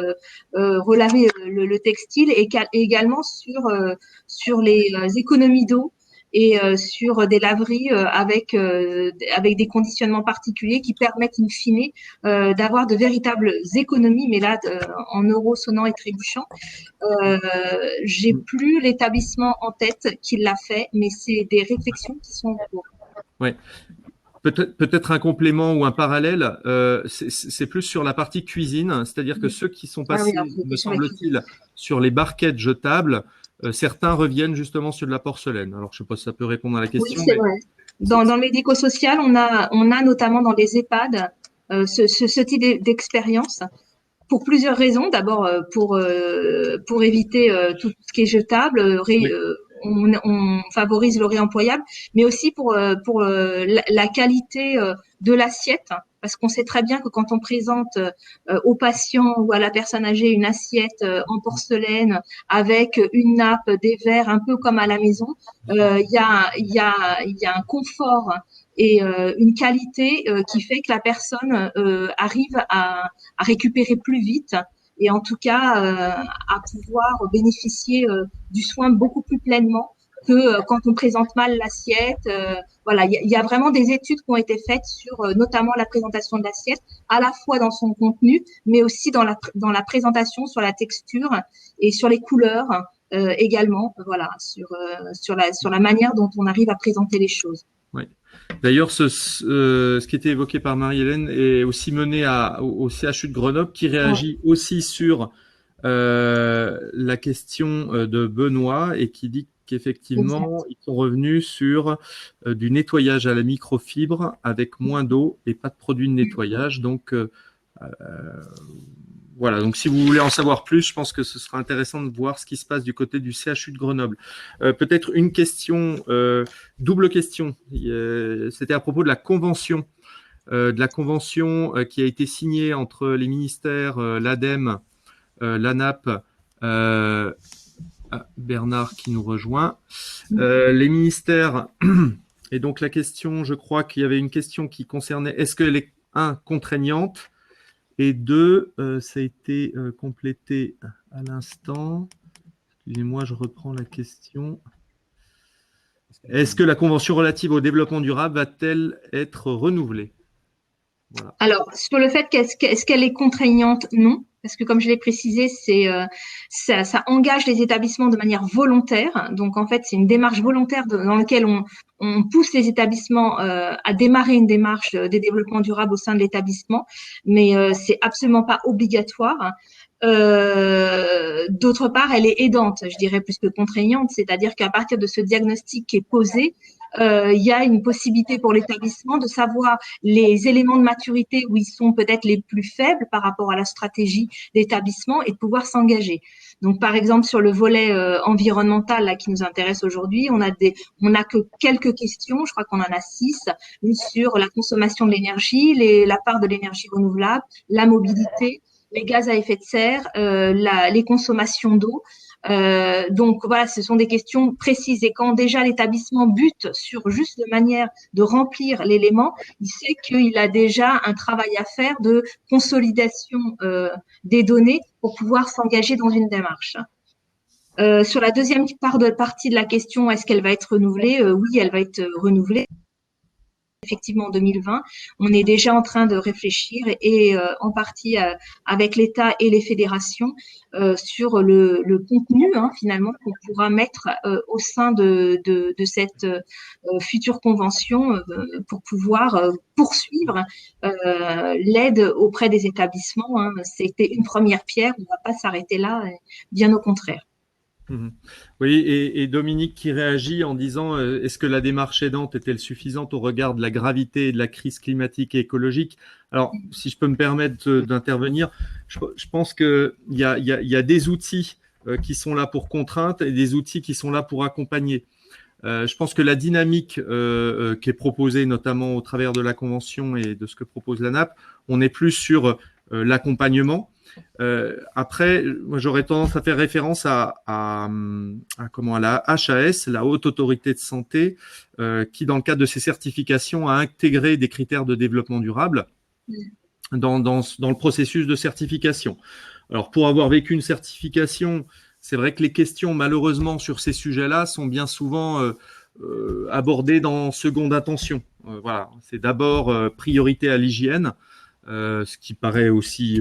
relaver le textile et également sur les économies d'eau et sur des laveries avec des conditionnements particuliers qui permettent in fine d'avoir de véritables économies, mais là en euros sonnants et trébuchants. J'ai plus l'établissement en tête qui l'a fait, mais c'est des réflexions qui sont en cours. Ouais. Peut-être un complément ou un parallèle, c'est plus sur la partie cuisine, c'est-à-dire que ceux qui sont passés, me semble-t-il, sur les barquettes jetables, certains reviennent justement sur de la porcelaine. Alors, je ne sais pas si ça peut répondre à la question. Oui, c'est vrai. Dans le médico-social, on a notamment dans les EHPAD ce type d'expérience pour plusieurs raisons. D'abord, pour éviter tout ce qui est jetable, on favorise le réemployable, mais aussi pour la qualité de l'assiette, parce qu'on sait très bien que quand on présente aux patients ou à la personne âgée une assiette en porcelaine avec une nappe, des verres, un peu comme à la maison, il y a un confort et une qualité qui fait que la personne arrive à récupérer plus vite et en tout cas à pouvoir bénéficier du soin beaucoup plus pleinement que quand on présente mal l'assiette. Voilà, il y a vraiment des études qui ont été faites sur notamment la présentation de l'assiette, à la fois dans son contenu, mais aussi dans la présentation, sur la texture et sur les couleurs également. Voilà, sur la manière dont on arrive à présenter les choses. Oui. D'ailleurs, ce qui était évoqué par Marie-Hélène est aussi mené au CHU de Grenoble, qui réagit aussi sur la question de Benoît et qui dit qu'effectivement, ils sont revenus sur du nettoyage à la microfibre avec moins d'eau et pas de produits de nettoyage. Donc, voilà. Donc, si vous voulez en savoir plus, je pense que ce sera intéressant de voir ce qui se passe du côté du CHU de Grenoble. Peut-être une question, double question. C'était à propos de la convention. Qui a été signée entre les ministères, l'ADEME, l'ANAP, Bernard qui nous rejoint, les ministères. Et donc la question, je crois qu'il y avait une question qui concernait, est-ce qu'elle est contraignante, et deux, ça a été complété à l'instant. Excusez-moi, je reprends la question. Est-ce que la convention relative au développement durable va-t-elle être renouvelée? Voilà. Alors, sur le fait est-ce qu'elle est contraignante, non. Parce que comme je l'ai précisé, ça engage les établissements de manière volontaire. Donc en fait, c'est une démarche volontaire dans laquelle on pousse les établissements à démarrer une démarche des développements durables au sein de l'établissement, mais c'est absolument pas obligatoire. D'autre part, elle est aidante, je dirais plus que contraignante, c'est-à-dire qu'à partir de ce diagnostic qui est posé, il y a une possibilité pour l'établissement de savoir les éléments de maturité où ils sont peut-être les plus faibles par rapport à la stratégie d'établissement et de pouvoir s'engager. Donc, par exemple, sur le volet environnemental là, qui nous intéresse aujourd'hui, on a que quelques questions, je crois qu'on en a 6, sur la consommation de l'énergie, la part de l'énergie renouvelable, la mobilité, les gaz à effet de serre, les consommations d'eau. Donc voilà, ce sont des questions précises. Et quand déjà l'établissement bute sur juste la manière de remplir l'élément, il sait qu'il a déjà un travail à faire de consolidation des données pour pouvoir s'engager dans une démarche. Sur la deuxième partie de la question, est-ce qu'elle va être renouvelée? Oui, elle va être renouvelée. Effectivement, en 2020, on est déjà en train de réfléchir et en partie avec l'État et les fédérations sur le contenu finalement qu'on pourra mettre au sein de cette future convention pour pouvoir poursuivre l'aide auprès des établissements. C'était une première pierre, on ne va pas s'arrêter là, bien au contraire. Oui, et Dominique qui réagit en disant est-ce que la démarche aidante est-elle suffisante au regard de la gravité de la crise climatique et écologique? Alors, si je peux me permettre d'intervenir, je pense qu'il y a des outils qui sont là pour contrainte et des outils qui sont là pour accompagner. Je pense que la dynamique qui est proposée, notamment au travers de la Convention et de ce que propose la NAP, on est plus sur l'accompagnement. Après, moi, j'aurais tendance à faire référence à la HAS, la Haute Autorité de Santé, qui, dans le cadre de ses certifications, a intégré des critères de développement durable dans le processus de certification. Alors, pour avoir vécu une certification, c'est vrai que les questions, malheureusement, sur ces sujets-là, sont bien souvent abordées dans seconde intention. Voilà, c'est d'abord priorité à l'hygiène. Ce qui paraît aussi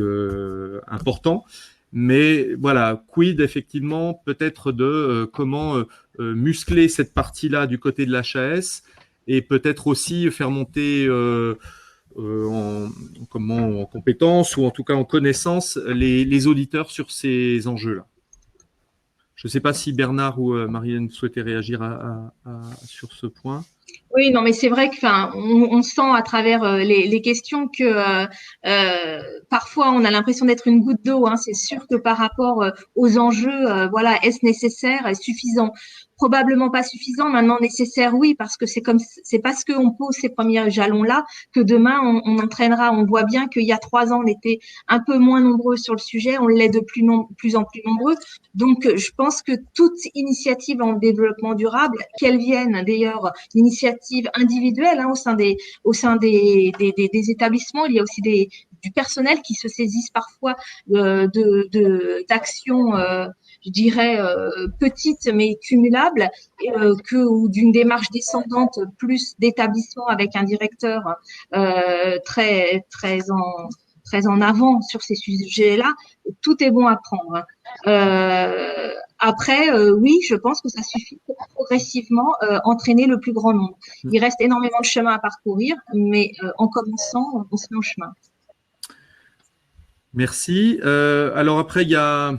important. Mais voilà, quid effectivement peut-être de comment muscler cette partie-là du côté de l'HAS et peut-être aussi faire monter en compétence ou en tout cas en connaissance les auditeurs sur ces enjeux-là. Je ne sais pas si Bernard ou Marianne souhaitaient réagir sur ce point. Oui, non, mais c'est vrai que, on sent à travers les questions que parfois on a l'impression d'être une goutte d'eau. C'est sûr que par rapport aux enjeux, voilà, est-ce nécessaire, est-ce suffisant? Probablement pas suffisant. Maintenant, nécessaire, oui, parce que c'est parce qu'on pose ces premiers jalons-là que demain on entraînera. On voit bien qu'il y a 3 ans, on était un peu moins nombreux sur le sujet, on l'est de plus en plus nombreux. Donc, je pense que toute initiative en développement durable, qu'elle vienne d'ailleurs d'initiatives individuelles au sein des établissements, il y a aussi du personnel qui se saisissent parfois d'actions, je dirais, petites mais cumulables, ou d'une démarche descendante plus d'établissement avec un directeur très en avant sur ces sujets-là. Tout est bon à prendre. Après, oui, je pense que ça suffit pour progressivement entraîner le plus grand nombre. Il reste énormément de chemin à parcourir, mais en commençant, on se met en chemin. Merci. Alors après, il y a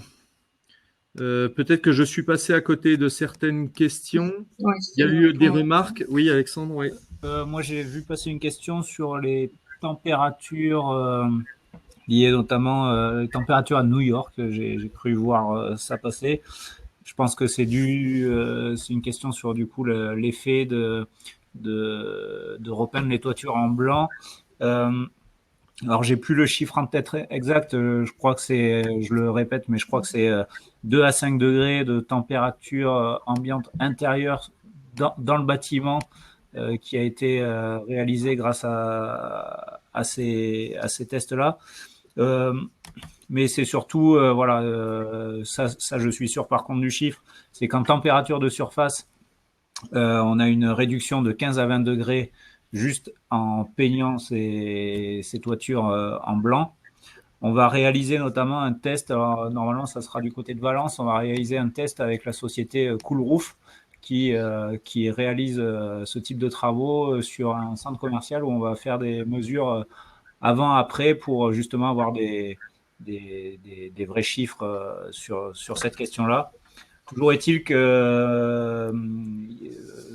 peut-être que je suis passé à côté de certaines questions. Ouais, il y a eu des remarques. Oui, Alexandre, oui. Moi, j'ai vu passer une question sur les températures liées notamment les températures à New York. J'ai cru voir ça passer. Je pense que c'est une question sur du coup l'effet de repeindre les toitures en blanc. Alors j'ai plus le chiffre en tête exact. Je crois que je le répète, mais je crois que c'est 2 à 5 degrés de température ambiante intérieure dans le bâtiment qui a été réalisé grâce à ces tests-là. Mais c'est surtout, ça je suis sûr par contre du chiffre, c'est qu'en température de surface, on a une réduction de 15 à 20 degrés juste en peignant ces toitures en blanc. On va réaliser notamment un test, alors, normalement ça sera du côté de Valence, on va réaliser un test avec la société Coolroof qui réalise ce type de travaux sur un centre commercial où on va faire des mesures avant-après pour justement avoir des vrais chiffres sur cette question-là. Toujours est-il que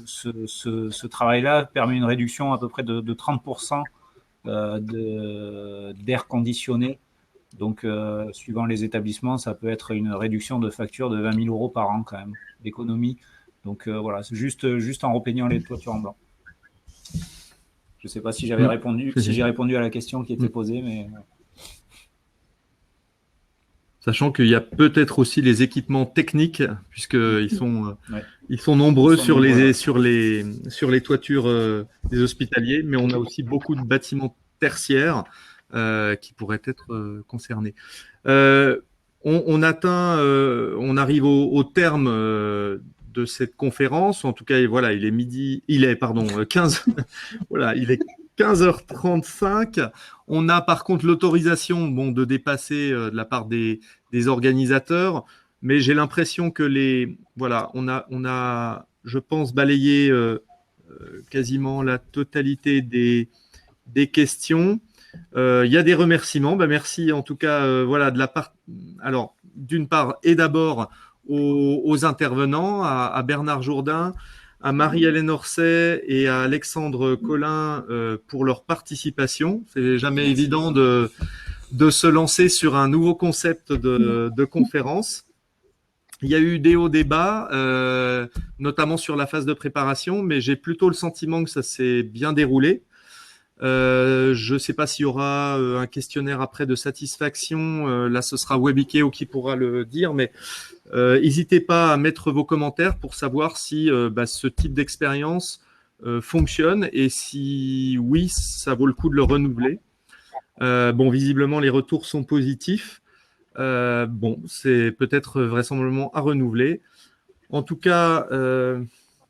ce travail-là permet une réduction à peu près de 30% d'air conditionné. Donc, suivant les établissements, ça peut être une réduction de facture de 20 000 € par an quand même, d'économie. Donc, voilà, c'est juste en repeignant les toitures en blanc. Je ne sais pas si j'ai répondu à la question qui était posée, mais... Sachant qu'il y a peut-être aussi les équipements techniques, puisqu'ils sont, ils sont nombreux sur les toitures des hospitaliers, mais on a aussi beaucoup de bâtiments tertiaires qui pourraient être concernés. On arrive au terme de cette conférence. En tout cas, voilà, il est 15, voilà, il est 15h35. On a par contre l'autorisation de dépasser de la part des organisateurs, mais j'ai l'impression que on a, je pense, balayé quasiment la totalité des questions. Il y a des remerciements. Merci en tout cas, voilà, de la part. Alors, d'une part et d'abord aux intervenants, à Bernard Jourdain, à Marie-Hélène Orsay et à Alexandre Collin pour leur participation. C'est jamais évident de se lancer sur un nouveau concept de conférence. Il y a eu des hauts débats, notamment sur la phase de préparation, mais j'ai plutôt le sentiment que ça s'est bien déroulé. Je ne sais pas s'il y aura un questionnaire après de satisfaction. Là, ce sera Webikeo qui pourra le dire, mais n'hésitez pas à mettre vos commentaires pour savoir si ce type d'expérience fonctionne et si oui, ça vaut le coup de le renouveler. Visiblement, les retours sont positifs. C'est peut-être vraisemblablement à renouveler. En tout cas,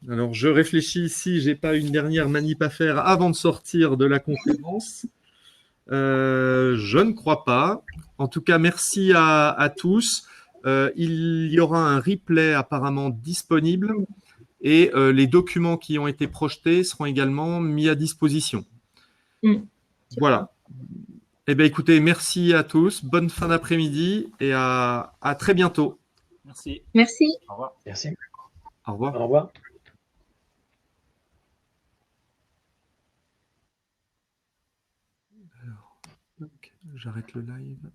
alors je réfléchis si j'ai pas une dernière manip à faire avant de sortir de la conférence. Je ne crois pas. En tout cas, merci à tous. Il y aura un replay apparemment disponible et les documents qui ont été projetés seront également mis à disposition. Voilà. Eh bien, écoutez, merci à tous. Bonne fin d'après-midi et à très bientôt. Merci. Merci. Au revoir. Merci. Au revoir. Au revoir. Alors, j'arrête le live.